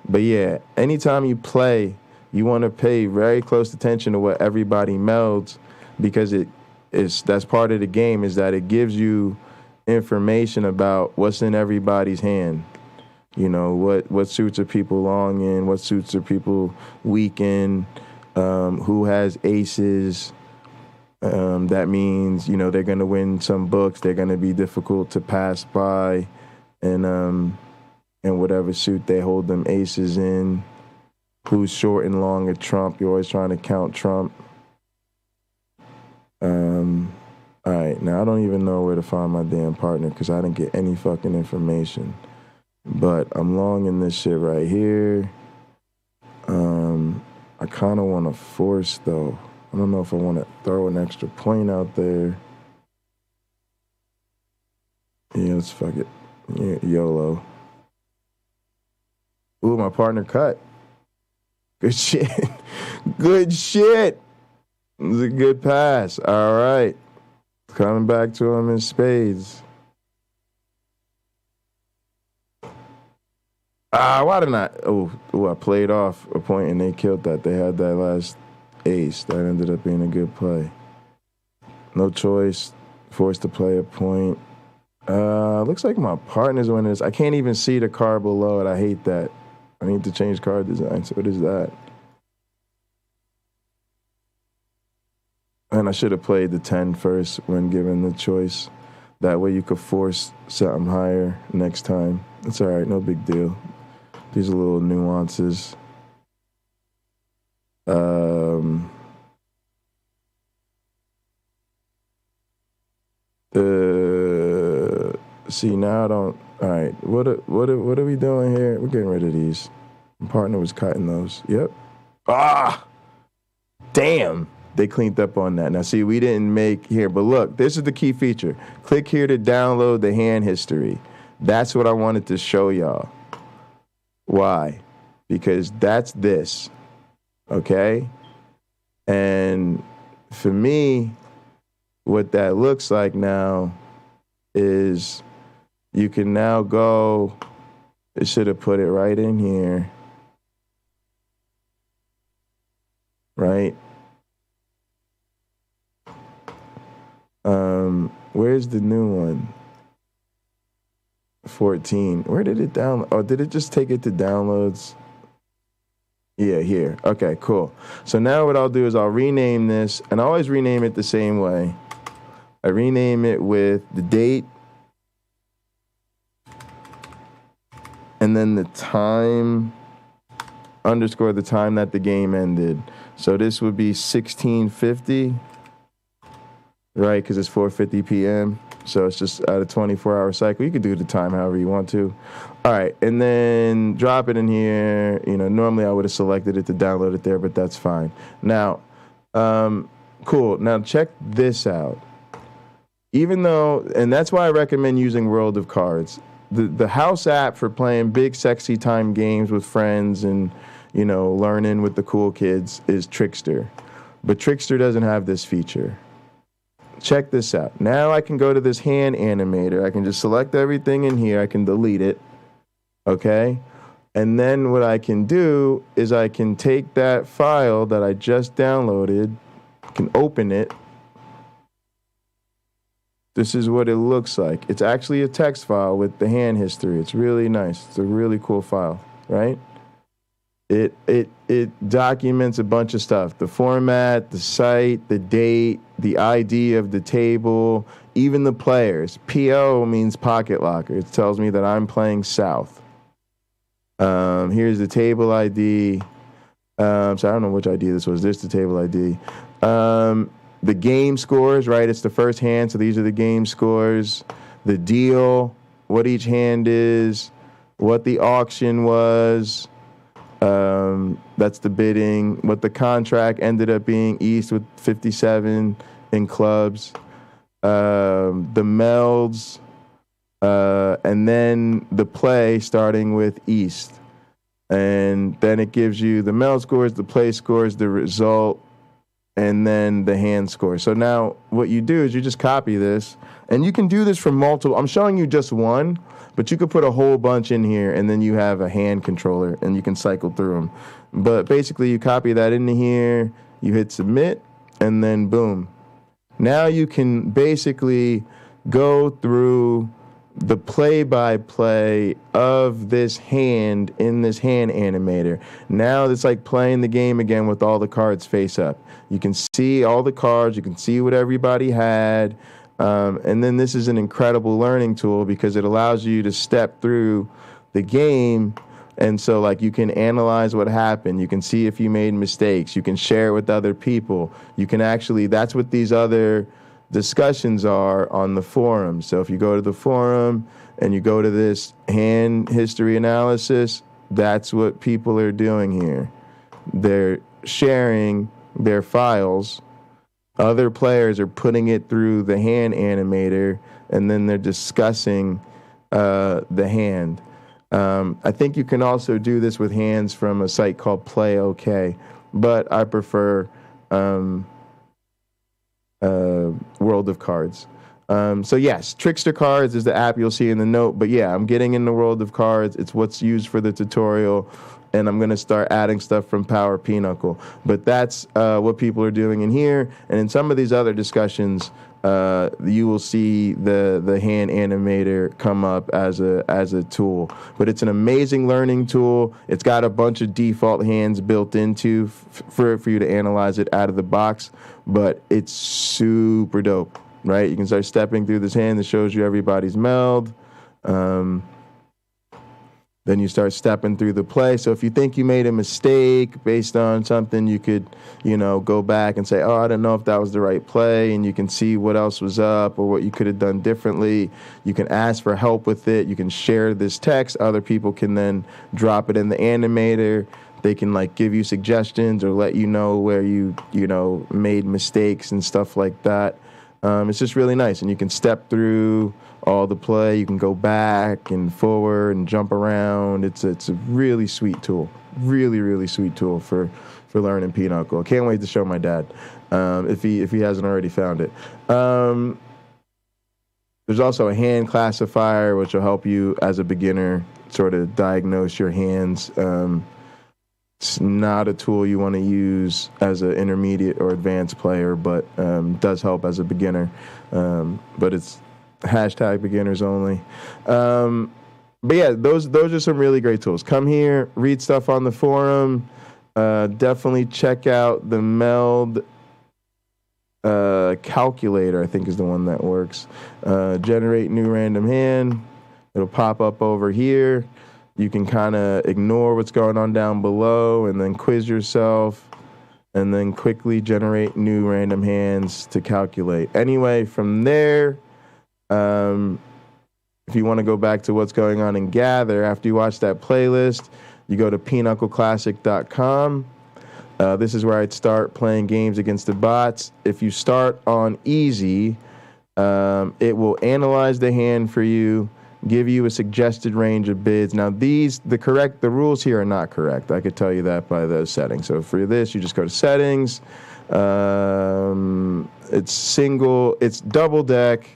But yeah, anytime you play, you want to pay very close attention to what everybody melds, because that's part of the game, is that it gives you information about what's in everybody's hand. You know, what suits are people long in, what suits are people weak in, who has aces. That means, they're going to win some books. They're going to be difficult to pass by, and whatever suit they hold them aces in. Who's short and long at trump? You're always trying to count trump. All right, now I don't even know where to find my damn partner because I didn't get any fucking information. But I'm long in this shit right here. I kind of want to force, though. I don't know if I want to throw an extra point out there. Yeah, let's fuck it. Yeah, YOLO. Ooh, my partner cut. Good shit. Good shit. It was a good pass. All right. Coming back to him in spades. Why didn't I? I played off a point and they killed that. They had that last ace. That ended up being a good play. No choice. Forced to play a point. Looks like my partner's winning this. I can't even see the card below it. I hate that. I need to change card design. So what is that? And I should have played the 10 first when given the choice. That way you could force something higher next time. It's all right. No big deal. These are little nuances. See, now I don't. All right, what are we doing here? We're getting rid of these. My partner was cutting those. Yep. Damn. They cleaned up on that. Now, see, we didn't make here, but look, this is the key feature. Click here to download the hand history. That's what I wanted to show y'all. Why? Because that's this. Okay? And for me, what that looks like now is you can now go, it should have put it right in here. Right? Where's the new one? 14. Where did it download? Oh, did it just take it to downloads? Yeah, here. Okay, cool. So now what I'll do is I'll rename this, and I always rename it the same way. I rename it with the date, and then the time, underscore the time that the game ended. So this would be 1650. Right, because it's 4:50 p.m., so it's just at a 24-hour cycle. You can do the time however you want to. All right, and then drop it in here. Normally I would have selected it to download it there, but that's fine. Now, cool. Now check this out. Even though, and that's why I recommend using World of Cards. The house app for playing big, sexy time games with friends and, learning with the cool kids is Trickster. But Trickster doesn't have this feature. check this out. Now I can go to this hand animator. I can just select everything in here. I can delete it. Okay? And then what I can do is I can take that file that I just downloaded, can open it. This is what it looks like. It's actually a text file with the hand history. It's really nice. It's a really cool file, right? It documents a bunch of stuff. The format, the site, the date, the ID of the table, even the players. PO means pocket locker. It tells me that I'm playing South. Here's the table ID. So I don't know which ID this was. This is the table ID. The game scores, right? It's the first hand, so these are the game scores. The deal, what each hand is, what the auction was. That's the bidding. What the contract ended up being, East with 57 in clubs. The melds, and then the play starting with East. And then it gives you the meld scores, the play scores, the result, and then the hand score. So now what you do is you just copy this, and you can do this from multiple. I'm showing you just one, but you could put a whole bunch in here, and then you have a hand controller, and you can cycle through them. But basically, you copy that into here, you hit submit, and then boom. Now you can basically go through the play-by-play of this hand in this hand animator. Now it's like playing the game again with all the cards face up. You can see all the cards. You can see what everybody had. And then this is an incredible learning tool because it allows you to step through the game. And so, like, you can analyze what happened. You can see if you made mistakes. You can share it with other people. You can actually, that's what these other discussions are on the forum. So if you go to the forum and you go to this hand history analysis, that's what people are doing here. They're sharing their files. Other players are putting it through the hand animator, and then they're discussing the hand. I think you can also do this with hands from a site called Play OK, but I prefer World of Cards. So yes, Trickster Cards is the app you'll see in the note, but yeah, I'm getting in the World of Cards. It's what's used for the tutorial, and I'm going to start adding stuff from Power Pinochle. But that's what people are doing in here, and in some of these other discussions, you will see the hand animator come up as a tool. But it's an amazing learning tool. It's got a bunch of default hands built into for you to analyze it out of the box, but it's super dope, right? You can start stepping through this hand that shows you everybody's meld. Then you start stepping through the play. So if you think you made a mistake based on something, you could, go back and say, oh, I don't know if that was the right play, and you can see what else was up or what you could have done differently. You can ask for help with it. You can share this text. Other people can then drop it in the animator. They can give you suggestions or let you know where you made mistakes and stuff like that. It's just really nice, and you can step through all the play. You can go back and forward and jump around. It's a really sweet tool, really, really sweet tool for learning Pinochle. I can't wait to show my dad if he hasn't already found it. There's also a hand classifier, which will help you as a beginner sort of diagnose your hands. It's not a tool you want to use as an intermediate or advanced player, but does help as a beginner. But it's #beginners only. But yeah, those are some really great tools. Come here, read stuff on the forum. Definitely check out the Meld calculator, I think is the one that works. Generate new random hand. It'll pop up over here. You can kind of ignore what's going on down below and then quiz yourself and then quickly generate new random hands to calculate. Anyway, from there, if you want to go back to what's going on in Gather, after you watch that playlist, you go to PinocleClassic.com. This is where I'd start playing games against the bots. If you start on easy, it will analyze the hand for you, give you a suggested range of bids. Now the rules here are not correct. I could tell you that by those settings. So for this, you just go to settings, It's single. It's double deck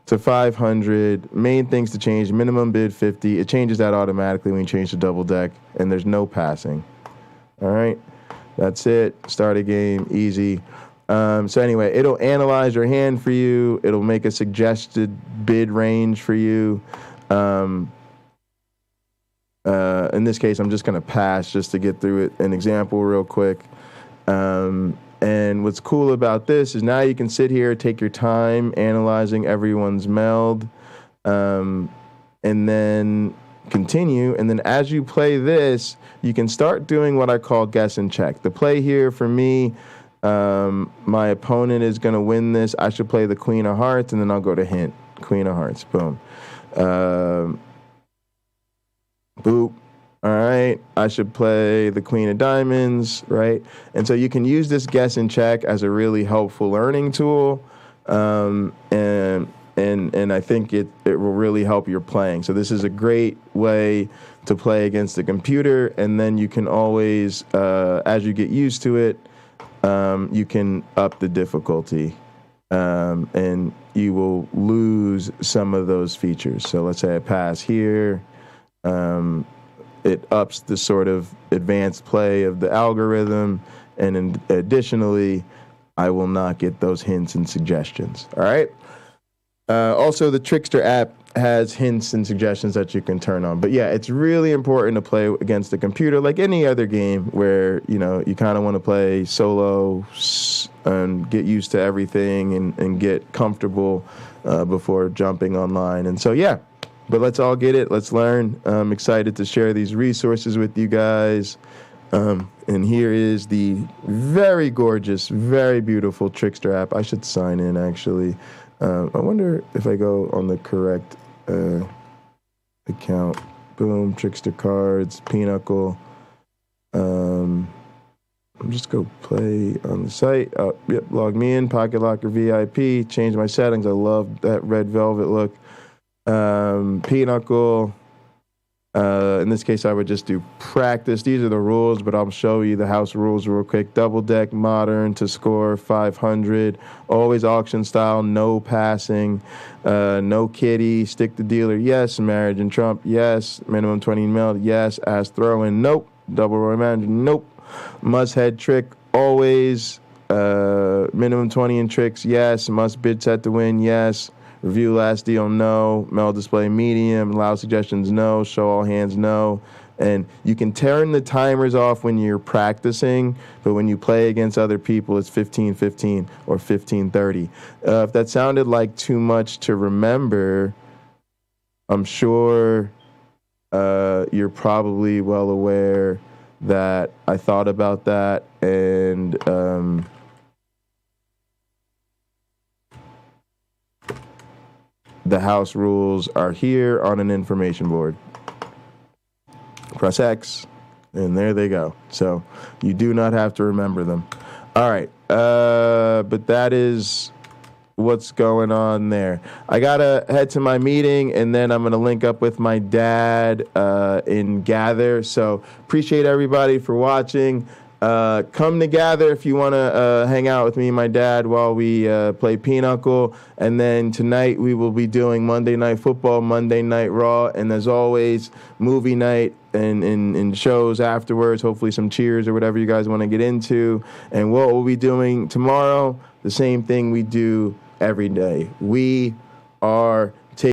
to 500. Main things to change: minimum bid 50. It changes that automatically when you change to double deck, and there's no passing. All right, that's it. Start a game, easy. So anyway, it'll analyze your hand for you. It'll make a suggested bid range for you. In this case, I'm just going to pass just to get through it. An example real quick. And what's cool about this is now you can sit here, take your time analyzing everyone's meld, and then continue. And then as you play this, you can start doing what I call guess and check. The play here for me, my opponent is going to win this. I should play the Queen of Hearts, and then I'll go to hint. Queen of Hearts, boom. Boop. All right, I should play the Queen of Diamonds, right? And so you can use this guess and check as a really helpful learning tool, and I think it will really help your playing. So this is a great way to play against the computer, and then you can always, as you get used to it, you can up the difficulty, and you will lose some of those features. So let's say I pass here. It ups the sort of advanced play of the algorithm, and additionally, I will not get those hints and suggestions. All right. Also, the Trickster app has hints and suggestions that you can turn on. But yeah, it's really important to play against the computer like any other game where, you kind of want to play solo and get used to everything and get comfortable before jumping online. And so, yeah. But let's all get it. Let's learn. I'm excited to share these resources with you guys. And here is the very gorgeous, very beautiful Trickster app. I should sign in, actually. I wonder if I go on the correct account. Boom, Trickster cards, Pinochle. I'm just go play on the site. Yep, log me in, Pocket Locker VIP. Change my settings. I love that red velvet look. Pinochle. In this case, I would just do practice. These are the rules, but I'll show you the house rules real quick. Double deck, modern to score 500. Always auction style, no passing. No kitty, stick the dealer, yes. Marriage and trump, yes. Minimum 20 mil, yes. Ass throwing, nope. Double roy manager, nope. Must head trick, always. Minimum 20 in tricks, yes. Must bid set to win, yes. Review last deal, no. Meld display, medium. Allow suggestions, no. Show all hands, no. And you can turn the timers off when you're practicing, but when you play against other people, it's 15-15 or 15-30. If that sounded like too much to remember, I'm sure you're probably well aware that I thought about that, and the house rules are here on an information board. Press X, and there they go. So you do not have to remember them. All right, but that is what's going on there. I gotta head to my meeting, and then I'm gonna link up with my dad in Gather. So appreciate everybody for watching. Come to Gather if you want to hang out with me and my dad while we play Pinochle. And then tonight we will be doing Monday Night Football, Monday Night Raw, and as always, movie night and shows afterwards, hopefully some cheers or whatever you guys want to get into. And what we'll be doing tomorrow, the same thing we do every day. We are